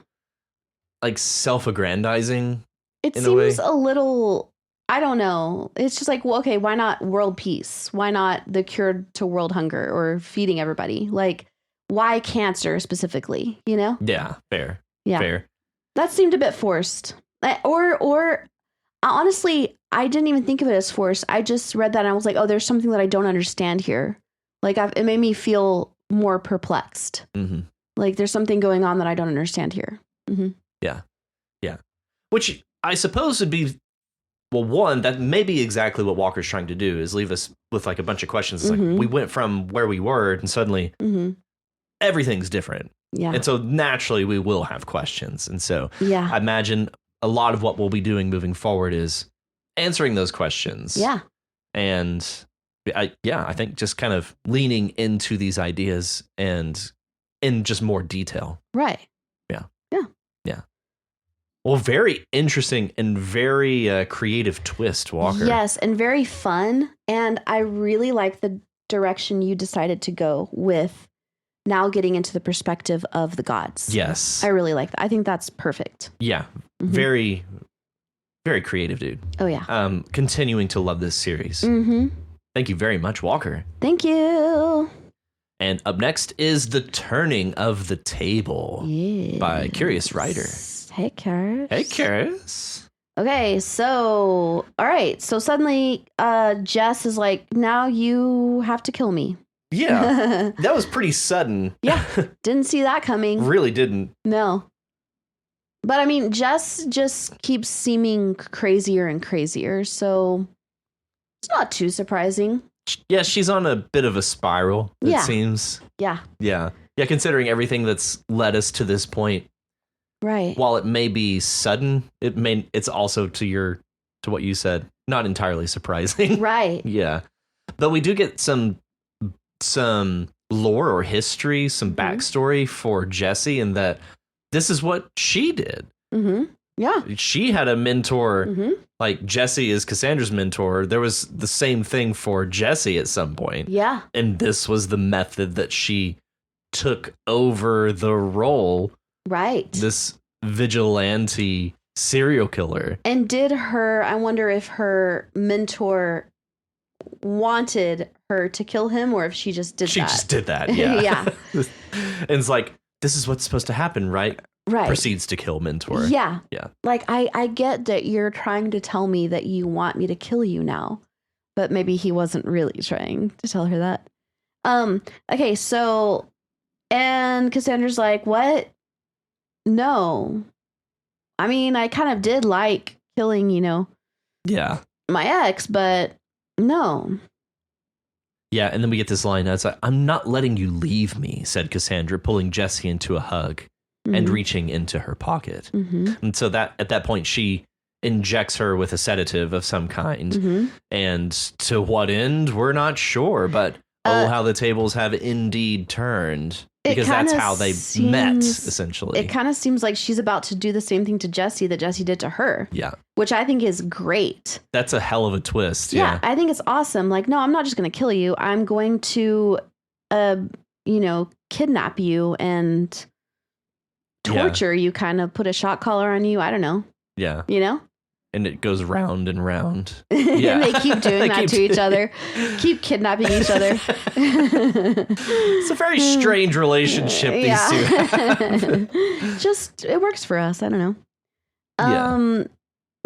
like self-aggrandizing. It seems a little, I don't know. It's just like, well, okay, why not world peace? Why not the cure to world hunger or feeding everybody? Like, why cancer specifically, you know? Yeah, fair. Yeah. Fair. That seemed a bit forced. Or honestly, I didn't even think of it as forced. I just read that and I was like, oh, there's something that I don't understand here. Like, it made me feel more perplexed. Like, there's something going on that I don't understand here. Yeah. Yeah. Which I suppose would be, well, one, that may be exactly what Walker's trying to do, is leave us with like a bunch of questions. It's like, we went from where we were and suddenly everything's different. Yeah. And so naturally we will have questions. And so yeah. I imagine a lot of what we'll be doing moving forward is answering those questions. Yeah. And I think just kind of leaning into these ideas and in just more detail. Right. Yeah. Yeah. Yeah. Well, very interesting and very creative twist, Walker. Yes, and very fun. And I really like the direction you decided to go with now getting into the perspective of the gods. Yes. I really like that. I think that's perfect. Yeah. Very, very creative, dude. Oh, yeah. Continuing to love this series. Thank you very much, Walker. Thank you. And up next is The Turning of the Table by Curious Writer. Hey, Karis. Hey, Karis. Okay, so, all right. So suddenly Jess is like, now you have to kill me. Yeah, that was pretty sudden. Yeah, didn't see that coming. Really didn't. No. But I mean, Jess just keeps seeming crazier and crazier, so it's not too surprising. Yeah, she's on a bit of a spiral, it seems. Yeah. Yeah. Yeah, considering everything that's led us to this point. Right. While it may be sudden, it's also to what you said, not entirely surprising. Right. Yeah. Though we do get some lore or history, some backstory for Jessie, and that this is what she did. Yeah. She had a mentor, like Jessie is Cassandra's mentor. There was the same thing for Jessie at some point. Yeah. And this was the method that she took over the role. Right. This vigilante serial killer. And I wonder if her mentor wanted her to kill him or if she just did that. She just did that, yeah. Yeah. And it's like, this is what's supposed to happen, right? Right. Proceeds to kill mentor. Yeah. Yeah. Like, I get that you're trying to tell me that you want me to kill you now, but maybe he wasn't really trying to tell her that. Okay, so, and Cassandra's like, what? No. I mean, I kind of did like killing, Yeah. my ex, but no. Yeah, and then we get this line. It's like, I'm not letting you leave me, said Cassandra, pulling Jessie into a hug and reaching into her pocket. And so that at that point, she injects her with a sedative of some kind. Mm-hmm. And to what end, we're not sure. But how the tables have indeed turned. Because that's how they met, essentially. It kind of seems like she's about to do the same thing to Jesse that Jesse did to her. Yeah. Which I think is great. That's a hell of a twist. Yeah, I think it's awesome. Like, no, I'm not just going to kill you. I'm going to, kidnap you and torture you, kind of put a shock collar on you. I don't know. Yeah. You know? And it goes round and round. Yeah. And they keep doing that to each other. Keep kidnapping each other. It's a very strange relationship these two have. Just, it works for us. I don't know.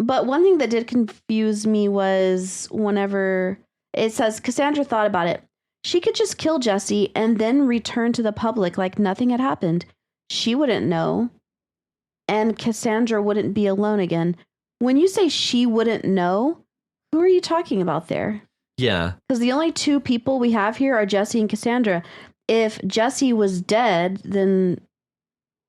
But one thing that did confuse me was whenever it says Cassandra thought about it. She could just kill Jesse and then return to the public like nothing had happened. She wouldn't know. And Cassandra wouldn't be alone again. When you say she wouldn't know, who are you talking about there? Yeah. Because the only two people we have here are Jesse and Cassandra. If Jesse was dead, then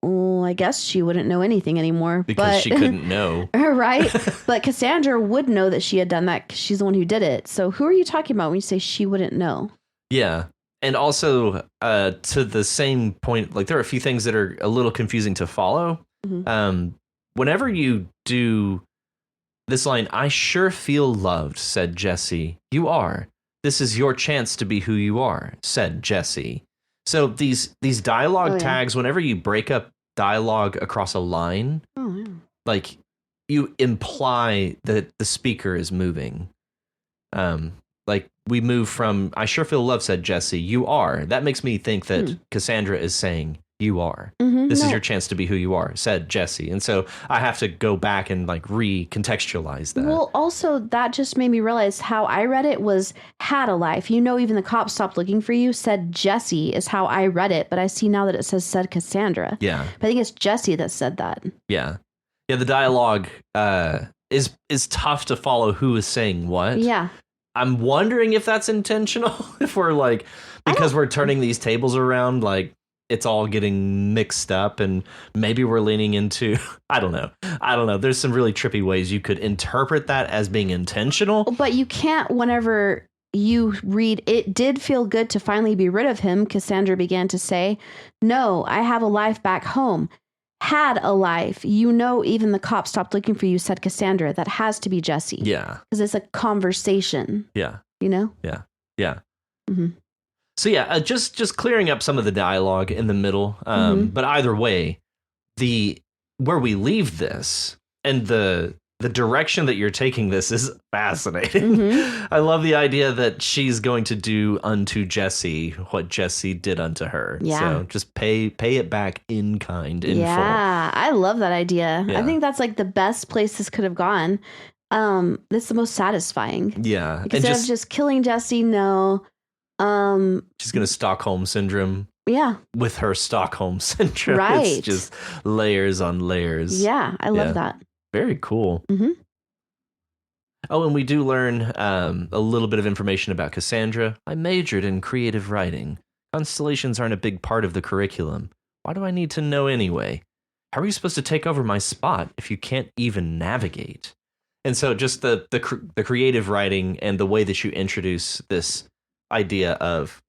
I guess she wouldn't know anything anymore. Because she couldn't know. Right? But Cassandra would know that she had done that because she's the one who did it. So who are you talking about when you say she wouldn't know? Yeah. And also, to the same point, like there are a few things that are a little confusing to follow. Mm-hmm. Whenever you do this line, I sure feel loved, said Jesse. You are. This is your chance to be who you are, said Jesse. So these dialogue tags, whenever you break up dialogue across a line, like you imply that the speaker is moving. Like we move from, I sure feel loved, said Jesse. You are. That makes me think that Cassandra is saying, you are. Mm-hmm, this is your chance to be who you are, said Jesse. And so I have to go back and like recontextualize that. Well, also that just made me realize how I read it was had a life. Even the cops stopped looking for you, said Jesse is how I read it. But I see now that it said Cassandra. Yeah. But I think it's Jesse that said that. Yeah. Yeah. The dialogue is tough to follow who is saying what. Yeah. I'm wondering if that's intentional. If we're like, because we're turning these tables around, like, it's all getting mixed up and maybe we're leaning into, I don't know. There's some really trippy ways you could interpret that as being intentional. But you can't, whenever you read, it did feel good to finally be rid of him, Cassandra began to say, no, I have a life back home. Had a life. Even the cops stopped looking for you, said Cassandra. That has to be Jesse. Yeah. Because it's a conversation. Yeah. Yeah. Yeah. Mm-hmm. So yeah, just clearing up some of the dialogue in the middle. But either way, where we leave this and the direction that you're taking this is fascinating. Mm-hmm. I love the idea that she's going to do unto Jesse what Jesse did unto her. Yeah. So just pay it back in kind, in full. Yeah, I love that idea. Yeah. I think that's like the best place this could have gone. That's the most satisfying. Yeah. Instead of just killing Jesse, no. She's going to Stockholm syndrome. Yeah. With her Stockholm syndrome. Right. It's just layers on layers. Yeah, I love that. Very cool. Mm-hmm. Oh, and we do learn a little bit of information about Cassandra. I majored in creative writing. Constellations aren't a big part of the curriculum. Why do I need to know anyway? How are you supposed to take over my spot if you can't even navigate? And so just the creative writing and the way that you introduce this idea of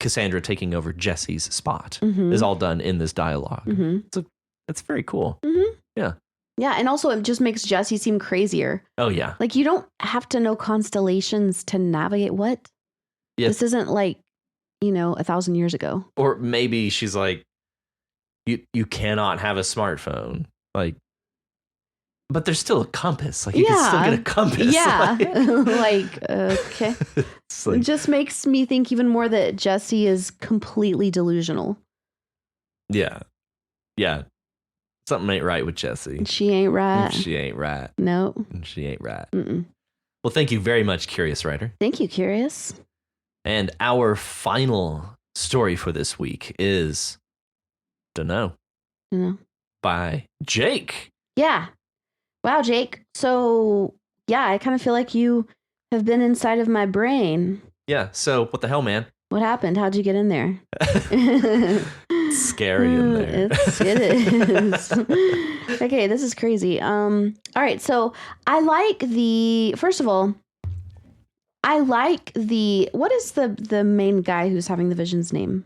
Cassandra taking over Jesse's spot is all done in this dialogue. Mm-hmm. So it's very cool. Mm-hmm. Yeah. Yeah, and also it just makes Jesse seem crazier. Oh, yeah. Like, you don't have to know constellations to navigate what? Yeah. This isn't like, 1,000 years ago. Or maybe she's like, you cannot have a smartphone. Like, but there's still a compass. Like, you can still get a compass. Yeah. Okay. It just makes me think even more that Jesse is completely delusional. Yeah. Yeah. Something ain't right with Jesse. She ain't right. She ain't right. No. She ain't right. Mm-mm. Well, thank you very much, Curious Writer. Thank you, Curious. And our final story for this week is Dunno. By Jake. Yeah. Wow, Jake. So, yeah, I kind of feel like you have been inside of my brain. Yeah. So, what the hell, man? What happened? How'd you get in there? It's scary in there. It is. Okay, this is crazy. All right, so I like first of all, what is the main guy who's having the vision's name?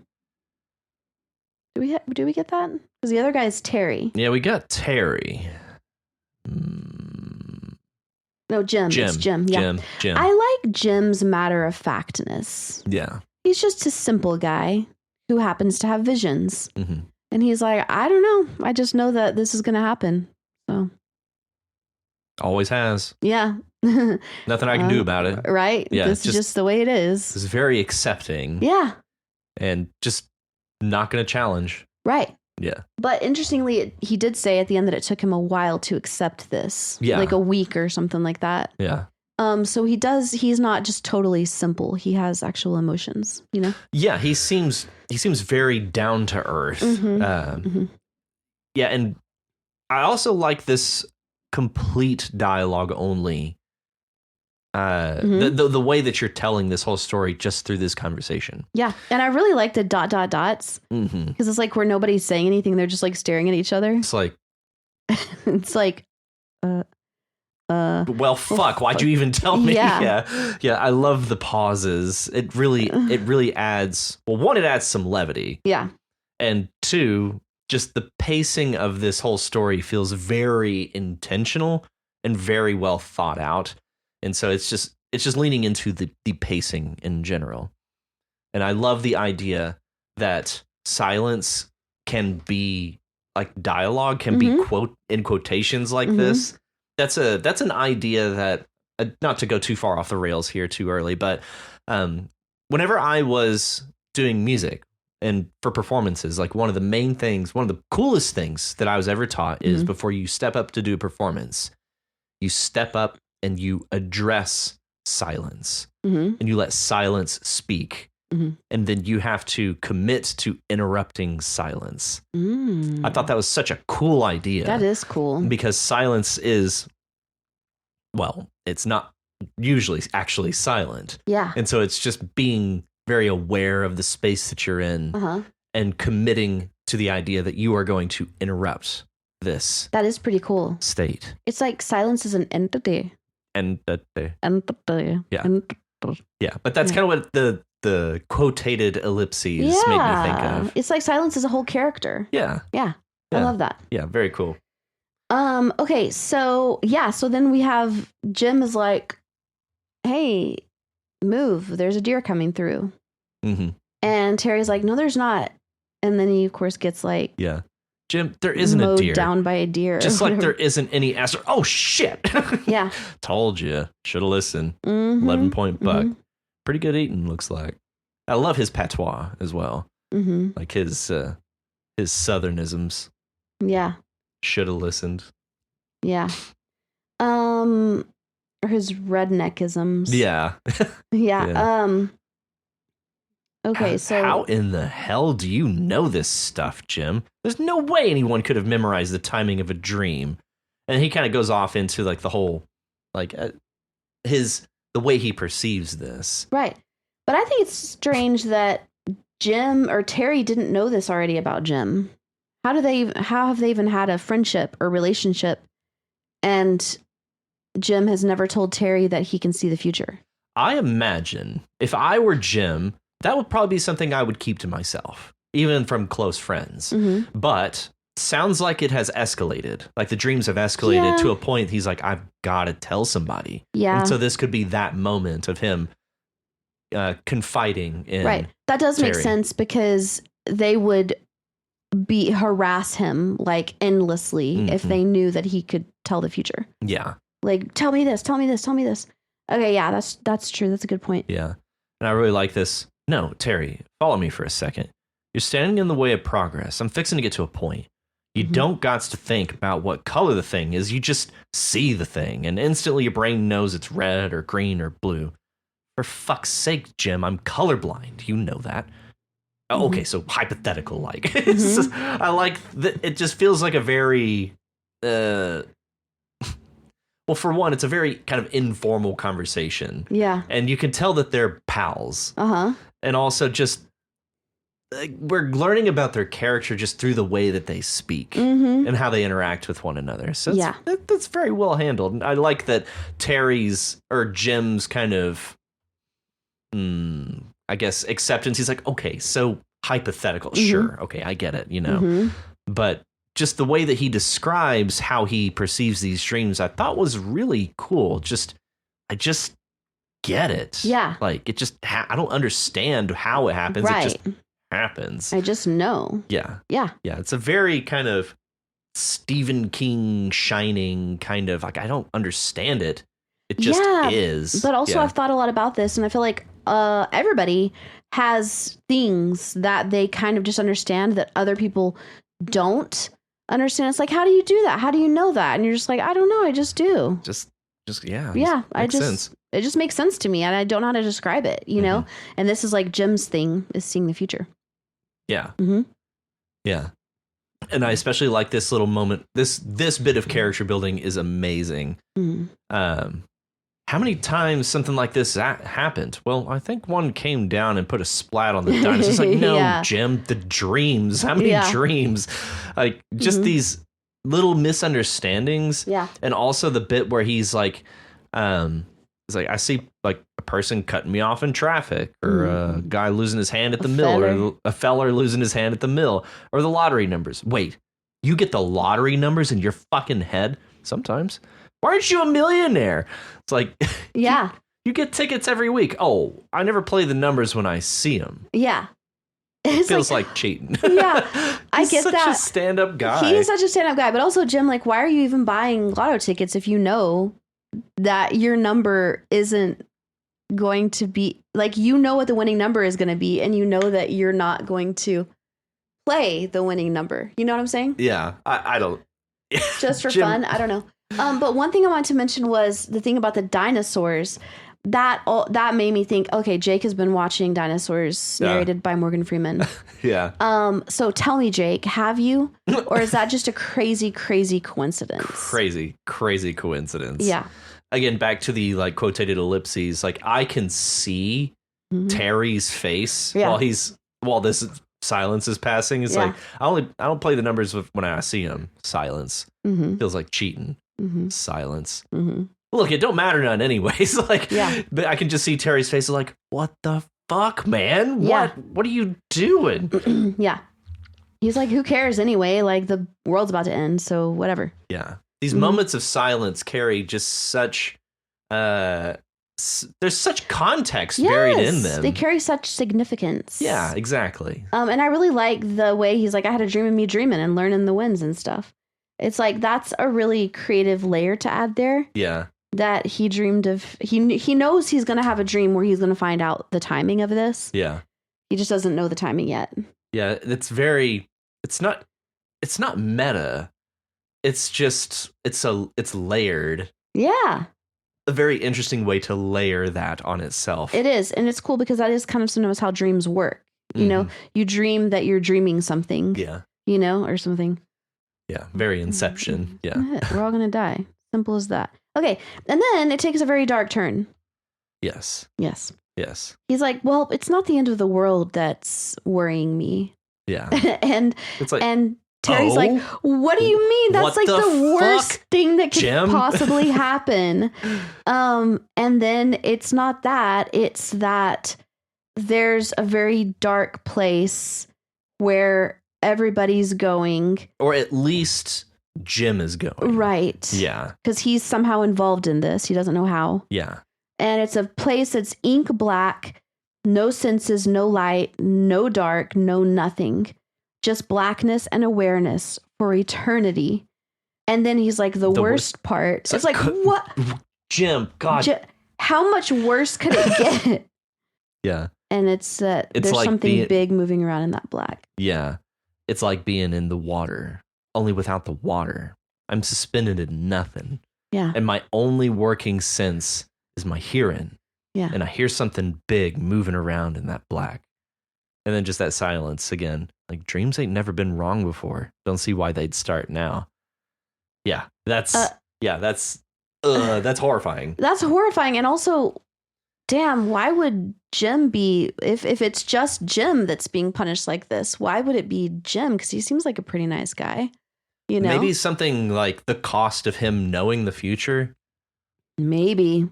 Do we get that? Because the other guy is Terry. Yeah, we got Terry. No, Jim. It's Jim. Yeah. Jim. I like Jim's matter-of-factness. Yeah. He's just a simple guy who happens to have visions. Mm-hmm. And he's like, I don't know. I just know that this is going to happen. So. Always has. Yeah. Nothing I can do about it. Right? Yeah, This is just the way it is. It's very accepting. Yeah. And just not going to challenge. Right. Yeah. But interestingly, he did say at the end that it took him a while to accept this. Yeah. Like a week or something like that. Yeah. So he's not just totally simple. He has actual emotions, you know? Yeah, he seems very down to earth. Mm-hmm. Yeah, and I also like this complete dialogue only. The way that you're telling this whole story just through this conversation. Yeah, and I really like the ... because it's like where nobody's saying anything; they're just like staring at each other. It's like, well, fuck. Why'd you even tell me? Yeah. Yeah. I love the pauses. It really adds. Well, one, it adds some levity. Yeah. And two, just the pacing of this whole story feels very intentional and very well thought out. And so it's just leaning into the pacing in general. And I love the idea that silence can be like dialogue, can be in quotations like this. That's an idea that, not to go too far off the rails here too early, but whenever I was doing music and for performances, like one of the coolest things that I was ever taught is before you step up to do a performance, you step up and you address silence and you let silence speak. And then you have to commit to interrupting silence. I thought that was such a cool idea. That is cool. Because silence is, well, it's not usually actually silent. Yeah. And so it's just being very aware of the space that you're in and committing to the idea that you are going to interrupt this. That is pretty cool. State. It's like silence is an entity. Entity. Yeah. Yeah. But that's kind of what the quotated ellipses made me think of. It's like silence is a whole character. Yeah. I love that. Yeah, very cool. Okay, so then we have Jim is like, hey, move, there's a deer coming through. And Terry's like, no, there's not. And then he of course gets like, yeah, Jim, there isn't a deer. Down by a deer. Just like there isn't any answer. Oh shit. Yeah. Told you. Should have listened. 11-point buck. Pretty good eating, looks like. I love his patois as well. Like his southernisms. Yeah. Should have listened. Yeah. Or his redneckisms. Yeah. Yeah. Okay, so how in the hell do you know this stuff, Jim? There's no way anyone could have memorized the timing of a dream. And he kind of goes off into like the whole, like the way he perceives this. Right. But I think it's strange that Jim or Terry didn't know this already about Jim. How have they even had a friendship or relationship and Jim has never told Terry that he can see the future? I imagine if I were Jim, that would probably be something I would keep to myself, even from close friends. But sounds like it has escalated. Like the dreams have escalated to a point he's like, I've got to tell somebody. Yeah. And so this could be that moment of him confiding in Right. That does Terry. make sense because they would harass him like endlessly if they knew that he could tell the future. Yeah. Like, tell me this, tell me this, tell me this. Okay, yeah, that's true. That's a good point. Yeah. And I really like this. No, Terry, follow me for a second. You're standing in the way of progress. I'm fixing to get to a point. You don't got to think about what color the thing is. You just see the thing, and instantly your brain knows it's red or green or blue. For fuck's sake, Jim, I'm colorblind. You know that. Okay, so hypothetical, like. I like that. It just feels like a very... well, for one, it's a very kind of informal conversation. Yeah. And you can tell that they're pals. Uh-huh. And also just we're learning about their character just through the way that they speak and how they interact with one another. So that's very well handled. And I like that Terry's or Jim's kind of, I guess, acceptance. He's like, okay, so hypothetical. Sure. Okay, I get it, But just the way that he describes how he perceives these dreams, I thought was really cool. I just get it. Yeah. Like, it just, I don't understand how it happens. Right. It just happens. I just know. Yeah. Yeah. Yeah. It's a very kind of Stephen King Shining kind of, like, I don't understand it. It just is. But also I've thought a lot about this, and I feel like everybody has things that they kind of just understand that other people don't understand. It's like, how do you do that? How do you know that? And you're just like, I don't know. I just do. It just makes sense to me, and I don't know how to describe it, know? And this is like Jim's thing, is seeing the future. Yeah. Yeah. And I especially like this little moment. This bit of character building is amazing. How many times something like this happened? Well, I think one came down and put a splat on the dinosaur. It's like, no, Jim, the dreams. How many dreams? Like, just these little misunderstandings. Yeah. And also the bit where he's like, I see like a person cutting me off in traffic, or a guy losing his hand at the mill, or a feller losing his hand at the mill, or the lottery numbers. Wait, you get the lottery numbers in your fucking head sometimes? Why aren't you a millionaire? It's like, yeah, you get tickets every week. Oh, I never play the numbers when I see them. Yeah. It feels like cheating. Yeah, I get that. that. He's such a stand-up guy. He is such a stand-up guy. But also, Jim, like, why are you even buying lotto tickets if you know that your number isn't going to be, like, you know what the winning number is going to be, and you know that you're not going to play the winning number. You know what I'm saying? Yeah, I don't. Just for fun? I don't know. But one thing I wanted to mention was the thing about the dinosaurs. That made me think, okay, Jake has been watching Dinosaurs narrated by Morgan Freeman. Yeah. So tell me, Jake, have you? Or is that just a crazy, crazy coincidence? Crazy coincidence. Yeah. Again, back to the like quotated ellipses, like I can see Terry's face while this silence is passing. It's like I don't play the numbers when I see him. Silence feels like cheating. Silence. Look, it don't matter none anyways. Like, but I can just see Terry's face like, what the fuck, man? What are you doing? Yeah. He's like, who cares anyway? Like, the world's about to end, so whatever. Yeah. These moments of silence carry just such there's such context buried in them. They carry such significance. Yeah, exactly. And I really like the way he's like, I had a dream of me dreaming and learning the winds and stuff. It's like, that's a really creative layer to add there. Yeah. That he dreamed of, he knows he's going to have a dream where he's going to find out the timing of this. Yeah. He just doesn't know the timing yet. Yeah. It's not meta. It's just, it's layered. Yeah. A very interesting way to layer that on itself. It is. And it's cool because that is kind of sometimes how dreams work. You know, you dream that you're dreaming something. Yeah. You know, or something. Yeah. Very Inception. Yeah. We're all going to die. Simple as that. Okay. And then it takes a very dark turn. Yes. He's like, well, it's not the end of the world that's worrying me. Yeah. and it's like, and Terry's like, what do you mean? That's like the worst thing that could possibly happen. And then it's not that. It's that there's a very dark place where everybody's going. Or at least Jim is going. Right. Yeah. Because he's somehow involved in this. He doesn't know how. Yeah. And it's a place that's ink black, no senses, no light, no dark, no nothing. Just blackness and awareness for eternity. And then he's like, the worst part. It's like, what? Jim, God. How much worse could it get? Yeah. And it's there's like something big moving around in that black. Yeah. It's like being in the water, only without the water. I'm suspended in nothing. Yeah. And my only working sense is my hearing. Yeah. And I hear something big moving around in that black. And then just that silence again. Like, dreams ain't never been wrong before. Don't see why they'd start now. Yeah, that's horrifying. That's horrifying. And also, damn, why would Jim be, if it's just Jim that's being punished like this, why would it be Jim? Because he seems like a pretty nice guy, you know? Maybe something like the cost of him knowing the future. Maybe.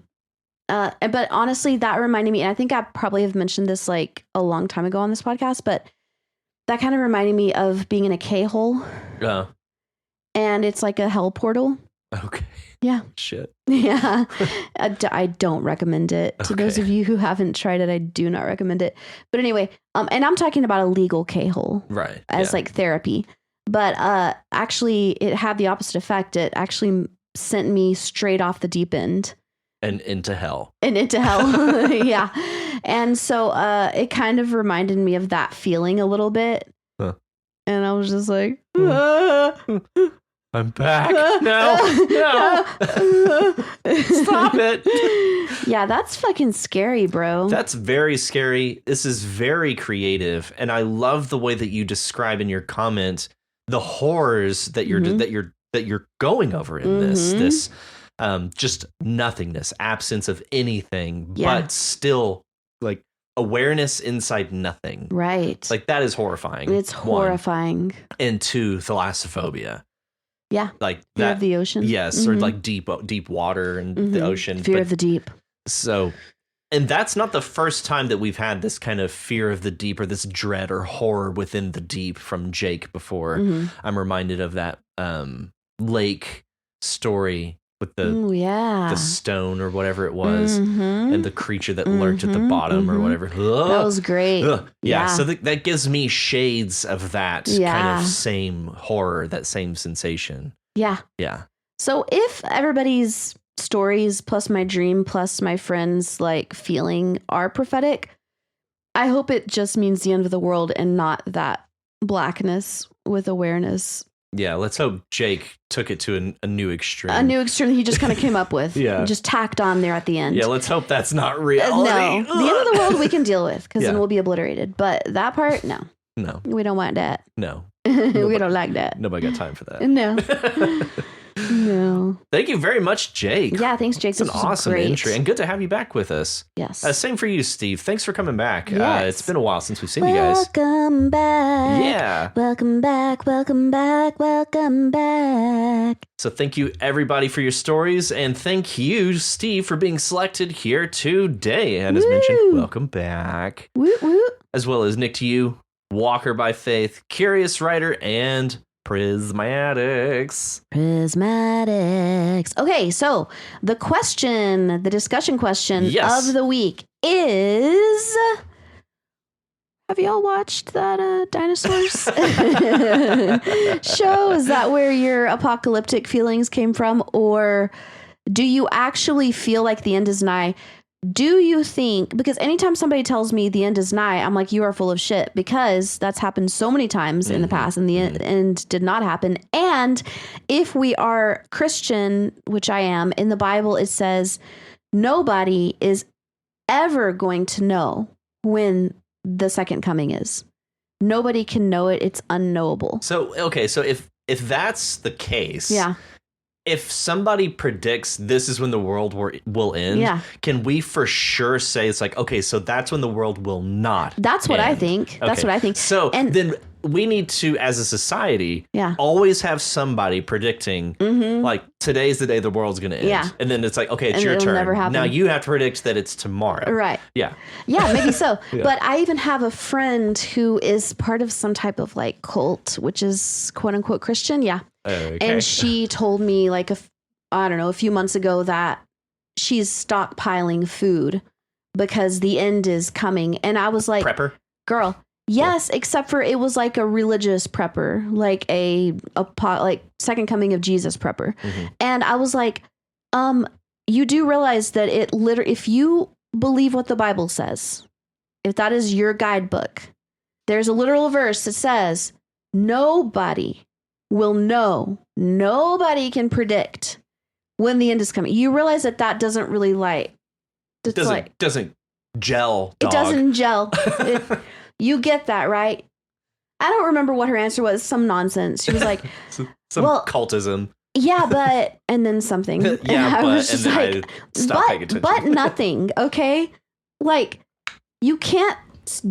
But honestly, that reminded me, and I think I probably have mentioned this like a long time ago on this podcast, but that kind of reminded me of being in a K-hole. And it's like a hell portal. Okay. Yeah. Shit. Yeah. I don't recommend it. To those of you who haven't tried it, I do not recommend it. But anyway, and I'm talking about a legal K-hole. Right. As like therapy. But actually, it had the opposite effect. It actually sent me straight off the deep end. And into hell. Yeah. And so it kind of reminded me of that feeling a little bit. Huh. And I was just like, I'm back. No. Stop it. Yeah, that's fucking scary, bro. That's very scary. This is very creative. And I love the way that you describe in your comment the horrors that you're going over in this just nothingness, absence of anything, but still like awareness inside nothing. Right. Like that is horrifying. It's horrifying. One. And two, thalassophobia. Yeah. Like fear that, of the ocean. Yes. Or like deep water and the ocean. Fear of the deep. So, and that's not the first time that we've had this kind of fear of the deep or this dread or horror within the deep from Jake before. I'm reminded of that lake story with the stone or whatever it was and the creature that lurked at the bottom or whatever. That was great. Yeah. So that gives me shades of that kind of same horror, that same sensation. Yeah. Yeah. So if everybody's stories plus my dream plus my friends like feeling are prophetic, I hope it just means the end of the world and not that blackness with awareness. Yeah, let's hope Jake took it to a new extreme. A new extreme that he just kind of came up with. Yeah. Just tacked on there at the end. Yeah, let's hope that's not reality. No. The end of the world we can deal with because then we'll be obliterated. But that part, no. No. We don't want that. No. We don't like that. Nobody got time for that. No. No. Thank you very much, Jake. Yeah, thanks, Jake. It's an awesome entry, and good to have you back with us. Yes. Same for you, Steve. Thanks for coming back. Yes. It's been a while since we've seen you guys. Welcome back. Yeah. Welcome back. Welcome back. Welcome back. So thank you, everybody, for your stories, and thank you, Steve, for being selected here today. And as mentioned, welcome back. Woot woot. As well as Nick to you, Walker by Faith, Curious Writer, and Prismatics. Okay, so the discussion question of the week is: have y'all watched that dinosaurs show? Is that where your apocalyptic feelings came from? Or do you actually feel like the end is nigh? Do you think, because anytime somebody tells me the end is nigh, I'm like, you are full of shit, because that's happened so many times in the past and the end did not happen. And if we are Christian, which I am, in the Bible, it says nobody is ever going to know when the second coming is. Nobody can know it. It's unknowable. So, okay. So if that's the case, yeah. If somebody predicts this is when the world will end, can we for sure say it's like, okay, so that's when the world will not That's what end. I think. Okay. That's what I think. So then we need to, as a society, always have somebody predicting, like, today's the day the world's going to end. Yeah. And then it's like, okay, it's your turn. Never happen. Now you have to predict that it's tomorrow. Right. Yeah. Yeah, maybe so. But I even have a friend who is part of some type of like cult, which is quote unquote Christian. Yeah. Okay. And she told me like, a few months ago that she's stockpiling food because the end is coming. And I was like, prepper? Girl, yes, except for it was like a religious prepper, like a second coming of Jesus prepper. And I was like, you do realize that if you believe what the Bible says, if that is your guidebook, there's a literal verse that says nobody will know. Nobody can predict when the end is coming. You realize that doesn't really doesn't gel. Dog. It doesn't gel. You get that, right? I don't remember what her answer was. Some nonsense. She was like, some cultism. Yeah, but and then something. Yeah, and I was just like, stop paying attention. but nothing. Okay. like, you can't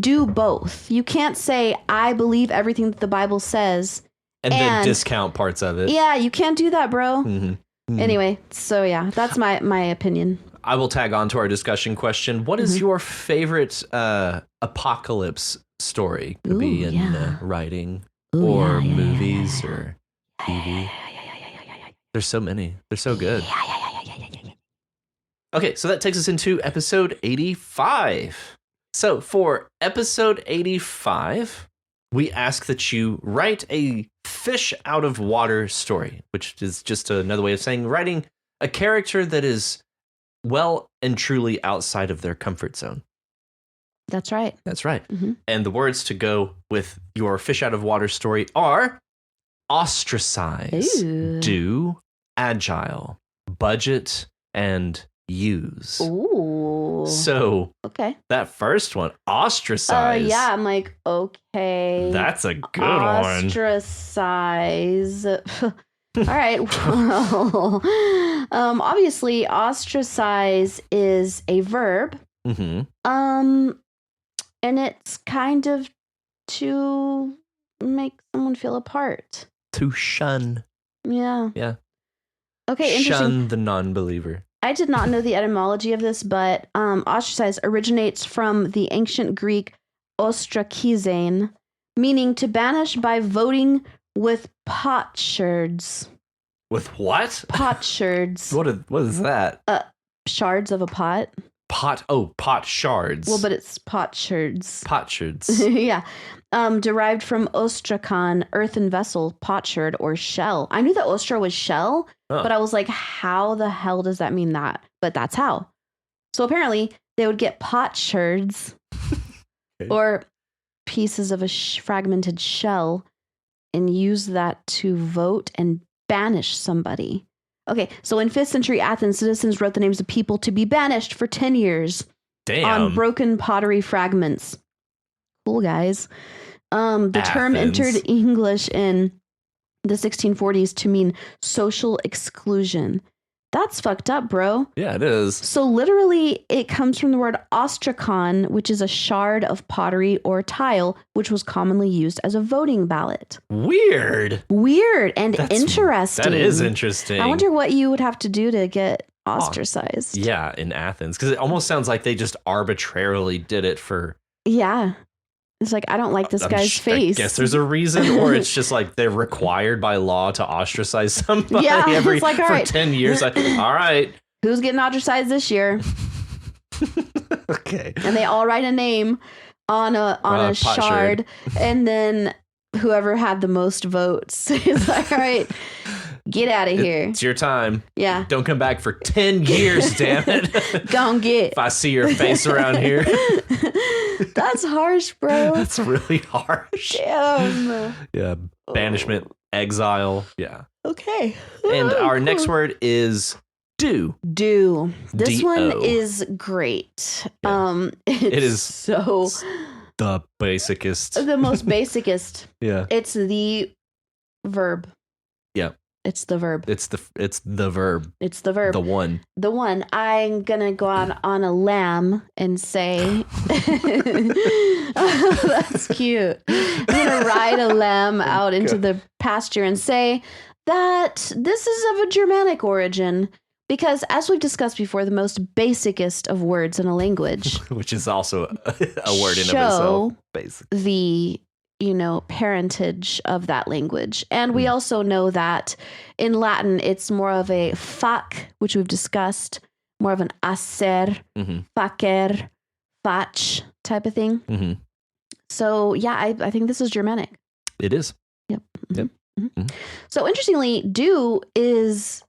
do both. You can't say, I believe everything that the Bible says. And then discount parts of it. Yeah, you can't do that, bro. Mm-hmm. Mm-hmm. Anyway, so yeah, that's my opinion. I will tag on to our discussion question. What is your favorite apocalypse story? Could be in writing or movies or TV. There's so many. They're so good. Okay, so that takes us into episode 85. So for episode 85, we ask that you write a fish out of water story, which is just another way of saying writing a character that is well and truly outside of their comfort zone. That's right. That's right. Mm-hmm. And the words to go with your fish out of water story are ostracize, do, agile, budget, and use. Ooh. So that first one, ostracize. Yeah, I'm like, okay. That's a good one. Ostracize. All right. Well, obviously, ostracize is a verb. Mm-hmm. And it's kind of to make someone feel apart. To shun. Yeah. Yeah. Okay, interesting. Shun the non-believer. I did not know the etymology of this, but ostracize originates from the ancient Greek ostrakizein, meaning to banish by voting with potsherds. With what? Potsherds. What is that? Shards of a pot. Pot shards. Well, but it's potsherds. Potsherds. Yeah. Derived from ostrakon, earthen vessel, potsherd, or shell. I knew that ostra was shell, but I was like, how the hell does that mean that? But that's how. So apparently they would get potsherds or pieces of a fragmented shell and use that to vote and banish somebody. Okay, so in 5th century Athens, citizens wrote the names of people to be banished for 10 years. Damn. On broken pottery fragments. Cool, guys. The term entered English in the 1640s to mean social exclusion. That's fucked up, bro. Yeah, it is. So literally, it comes from the word ostrakon, which is a shard of pottery or tile, which was commonly used as a voting ballot. Weird and interesting. That is interesting. I wonder what you would have to do to get ostracized. Yeah, in Athens. Because it almost sounds like they just arbitrarily did it for... Yeah. It's like, I don't like this guy's face. I guess there's a reason, or it's just like they're required by law to ostricize somebody for 10 years. Like, all right. Who's getting ostracized this year? Okay. And they all write a name on a shard. And then whoever had the most votes is like, all right, get out of here. It's your time. Yeah. Don't come back for 10 years, damn it. Gone get. If I see your face around here. That's harsh, bro. That's really harsh. Damn. Yeah. Banishment, exile. Yeah. Okay. And our next word is do. Do. This D-O. one is great. Yeah. It is so the basicest. The most basicest. Yeah. It's the verb. Yeah. It's the verb. It's the verb. It's the verb. The one. The one. I'm gonna go on a lamb and say, oh, that's cute. I'm gonna ride a lamb out into the pasture and say that this is of a Germanic origin. Because as we've discussed before, the most basicest of words in a language, which is also a word in of itself, basic. The parentage of that language. And we also know that in Latin, it's more of a fac, which we've discussed, more of an acer, facer, fach type of thing. Mm-hmm. So yeah, I think this is Germanic. It is. Yep. Mm-hmm. Yep. Mm-hmm. So interestingly, do is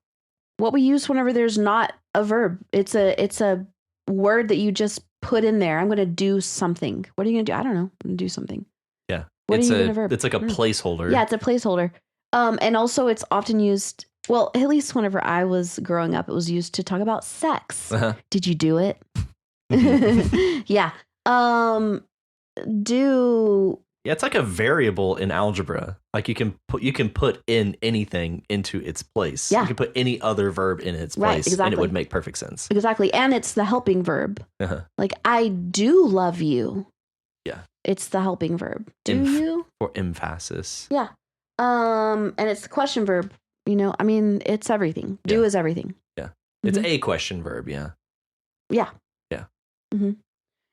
what we use whenever there's not a verb. It's a word that you just put in there. I'm going to do something. What are you going to do? I don't know. I'm going to do something. Yeah. What it's are you going to verb? It's like a placeholder. Yeah, it's a placeholder. And also it's often used, well, at least whenever I was growing up, it was used to talk about sex. Uh-huh. Did you do it? Yeah. Do Yeah, it's like a variable in algebra. Like you can put in anything into its place. Yeah. You can put any other verb in its Right, place, exactly. and it would make perfect sense. Exactly. And it's the helping verb. Uh-huh. Like, I do love you. Yeah. It's the helping verb. Do you? For emphasis. Yeah. And it's the question verb. You know, I mean, it's everything. Do is everything. Yeah. It's a question verb. Yeah. Yeah. Yeah. Mm-hmm.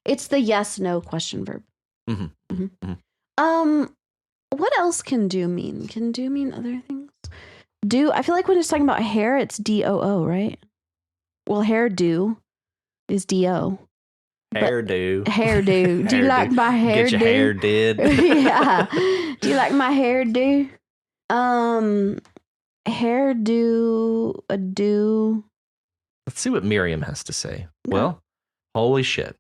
It's the yes, no question verb. Mm-hmm. Mm-hmm. What else can do mean? Can do mean other things? Do, I feel like when it's talking about hair, it's DOO, right? Well, hairdo is DO. Hairdo. Hairdo. Do you like my hairdo? Get your hair did. Yeah. Do you like my hairdo? Hairdo, a do. Let's see what Miriam has to say. No. Well, holy shit.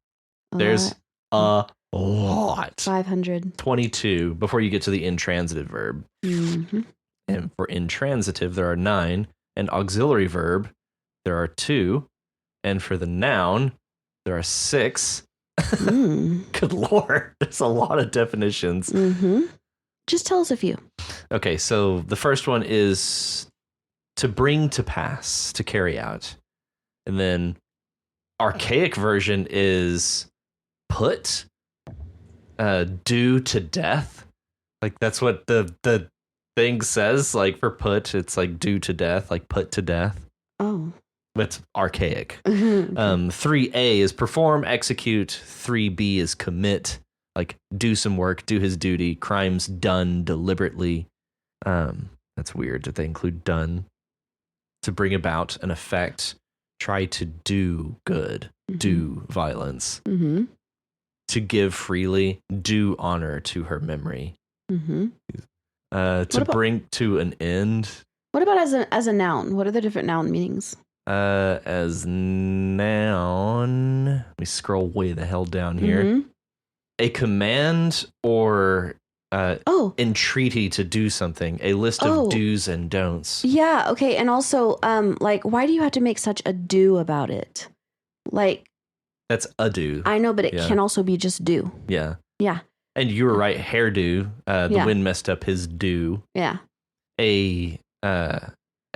There's a lot. 500. 22 before you get to the intransitive verb. Mm-hmm. And for intransitive, there are 9. And auxiliary verb, there are 2. And for the noun, there are 6. Good Lord. There's a lot of definitions. Mm-hmm. Just tell us a few. Okay, so the first one is to bring to pass, to carry out. And then archaic version is put, do to death. Like that's what the thing says. Like for put, it's like do to death, like put to death. Oh. It's archaic. 3A is perform, execute. 3B is commit, like do some work, do his duty. Crimes done deliberately. That's weird that they include done. To bring about an effect, try to do good, do violence. Mm-hmm. To give freely, do honor to her memory. Mm-hmm. To bring to an end. What about as a noun? What are the different noun meanings? As noun, let me scroll way the hell down here. Mm-hmm. A command or entreaty to do something. A list of do's and don'ts. Yeah. Okay. And also, like, why do you have to make such a do about it? Like, that's a do. I know, but it can also be just do. Yeah. Yeah. And you were right. Hairdo. The wind messed up his do. Yeah. A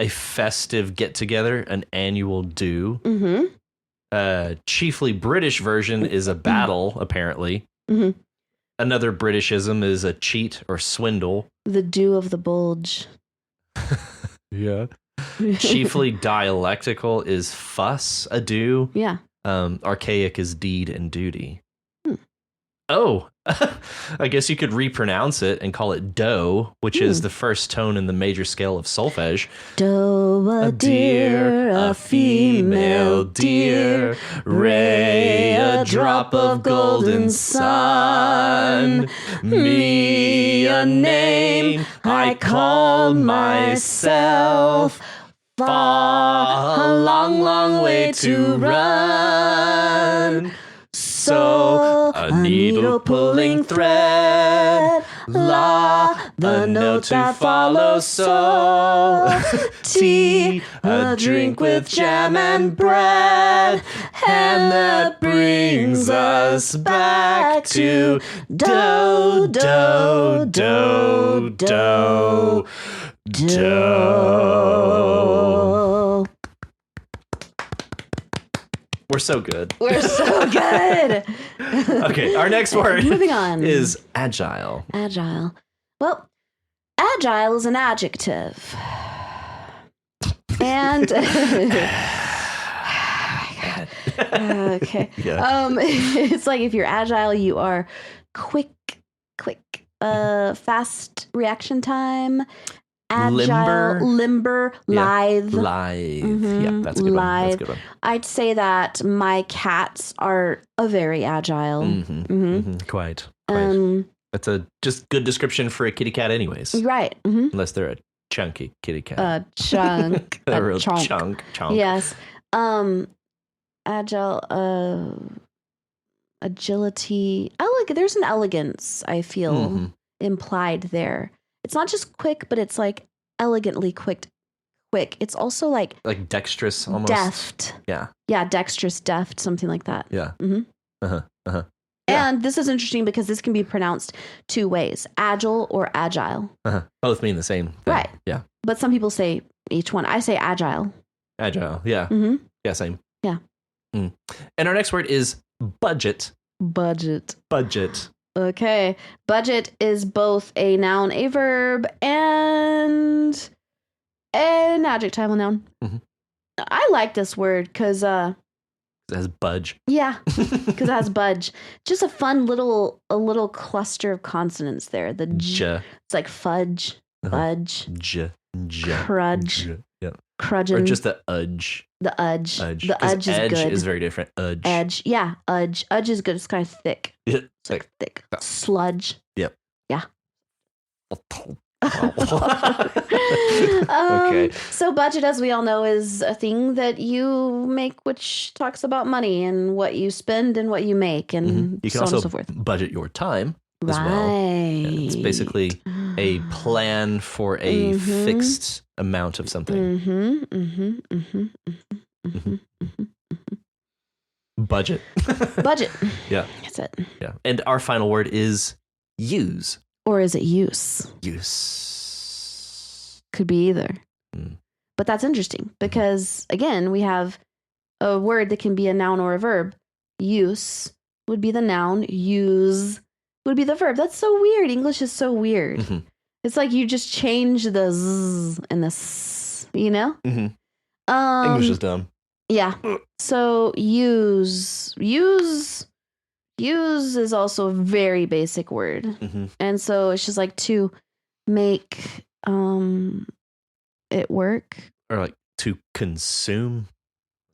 festive get together, an annual do. Mm-hmm. Chiefly British version is a battle, apparently. Mm-hmm. Another Britishism is a cheat or swindle. The dew of the bulge. Yeah. Chiefly dialectical is fuss, a do. Yeah. Archaic is deed and duty. Oh, I guess you could repronounce it and call it do, which is the first tone in the major scale of solfege. Do, a deer, a female deer, ray, a drop of golden sun, me, a name I call myself, far, a long, long way to run. So, a needle pulling thread, la, the note to follow, so, tea, a drink with jam and bread, and that brings us back to do, do, do, do, do. We're so good. We're so good. Okay, our next word Moving on. is agile. Agile. Well, agile is an adjective. And okay. Yeah. It's like if you're agile, you are quick, fast reaction time. Agile, limber, lithe. Mm-hmm. Yeah, that's a good one. That's a good one. I'd say that my cats are a very agile. Mm-hmm. Mm-hmm. Mm-hmm. Quite. That's a just good description for a kitty cat anyways. Right. Mm-hmm. Unless they're a chunky kitty cat. A chunk. a real chunk. Yes. Agile, agility. There's an elegance, I feel, implied there. It's not just quick, but it's like elegantly quick. It's also like dexterous, almost deft. Yeah. Yeah, dexterous, deft, something like that. Yeah. Mm-hmm. Yeah. And this is interesting because this can be pronounced two ways, agile or agile. Both mean the same thing. Right. Yeah. But some people say each one. I say agile. Agile. Yeah. Mm-hmm. Yeah, same. Yeah. And our next word is budget. Budget. Budget. Okay. Budget is both a noun, a verb, and an adjectival noun. Mm-hmm. I like this word because It has budge. yeah, because it has budge. Just a fun little cluster of consonants there. The j. It's like fudge, budge, crudge, crudgeon. Or just the udge. The udge. Udge. The udge is edge good. is very different. Udge. Edge. Yeah, udge. Udge is good. It's kind of thick. It's It's like thick. Sludge. Yep. Yeah. Okay. So budget, as we all know, is a thing that you make, which talks about money and what you spend and what you make, and You can so on also and so forth. budget your time as Right. well. Yeah, it's basically a plan for a fixed amount of something. Budget. Budget. Yeah. That's it. Yeah. And our final word is use. Or is it use? Use. Could be either. Mm. But that's interesting because, again, we have a word that can be a noun or a verb. Use would be the noun. Use would be the verb. That's so weird. English is so weird. Mm-hmm. It's like you just change the z and the s, you know? Mm-hmm. English is dumb. Yeah. So use is also a very basic word. Mm-hmm. And so it's just like to make it work. Or like to consume.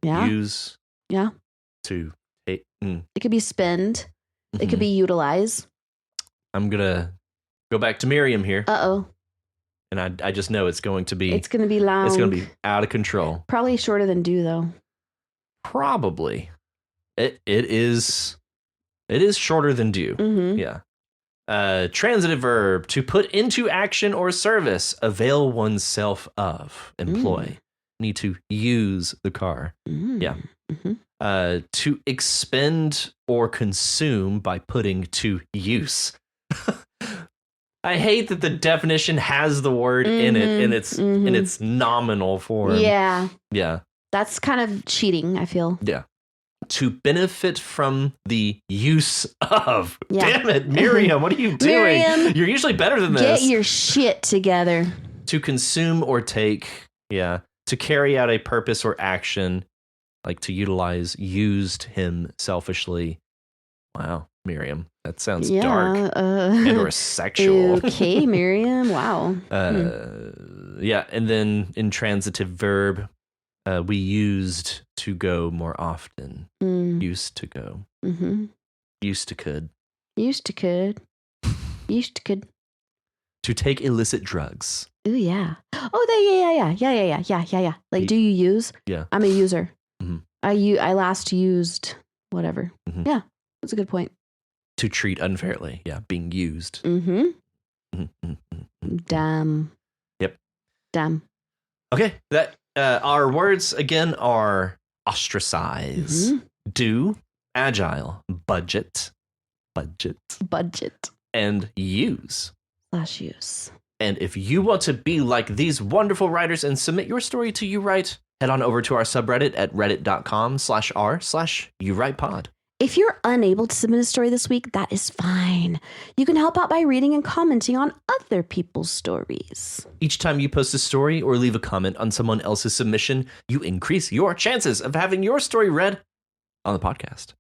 Yeah. Use. Yeah. To take. It could be spend. It could Mhm. be utilize. I'm going to go back to Miriam here. Uh-oh. And I just know it's going to be. It's going to be long. It's going to be out of control. Probably shorter than do, though. Probably. It is shorter than do. Mm-hmm. Yeah. Transitive verb, to put into action or service, avail oneself of, employ. Need to use the car. Yeah. Mm-hmm. To expend or consume by putting to use. I hate that the definition has the word in it in its nominal form. Yeah. Yeah. That's kind of cheating, I feel. Yeah. To benefit from the use of. Yeah. Damn it, Miriam, what are you doing? Miriam, You're usually better than this. Get your shit together. To consume or take. Yeah. To carry out a purpose or action, like to utilize, used him selfishly. Wow, Miriam, that sounds dark and or sexual. Okay, Miriam. Wow. Yeah, and then intransitive verb, we used to go more often. Used to go. Mm-hmm. Used to could. Used to could. Used to could. To take illicit drugs. Ooh, yeah. Oh, yeah. Like, do you use? Yeah. I'm a user. Mm-hmm. I last used whatever. Mm-hmm. Yeah, that's a good point. To treat unfairly. Yeah, being used. Mm-hmm. Mm-hmm. Damn. Yep. Damn. Okay, that our words again are ostracize, do, agile, budget, and use. /use. And if you want to be like these wonderful writers and submit your story to You Write, head on over to our subreddit at reddit.com/r/YouWritePod. If you're unable to submit a story this week, that is fine. You can help out by reading and commenting on other people's stories. Each time you post a story or leave a comment on someone else's submission, you increase your chances of having your story read on the podcast.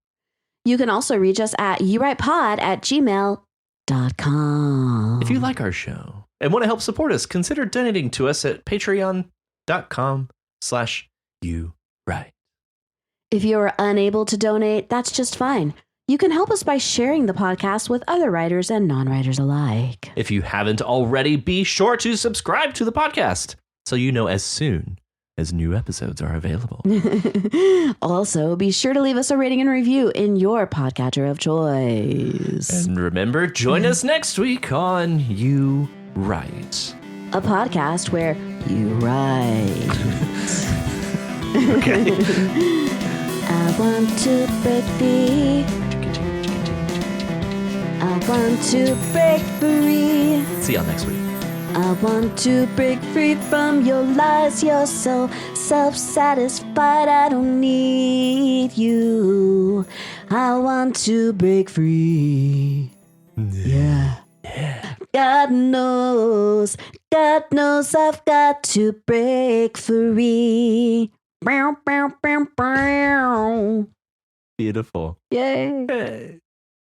You can also reach us at yourightpod@gmail.com. If you like our show and want to help support us, consider donating to us at patreon.com/YouWrite. If you are unable to donate, that's just fine. You can help us by sharing the podcast with other writers and non-writers alike. If you haven't already, be sure to subscribe to the podcast so you know as soon as new episodes are available. Also, be sure to leave us a rating and review in your podcatcher of choice. And remember, join us next week on You Write, a podcast where you write. Okay. I want to break free. I want to break free. See y'all next week. I want to break free from your lies. You're so self-satisfied. I don't need you. I want to break free. Yeah. God knows I've got to break free. Bow, bow, bow, bow. Beautiful. Yay. Hey.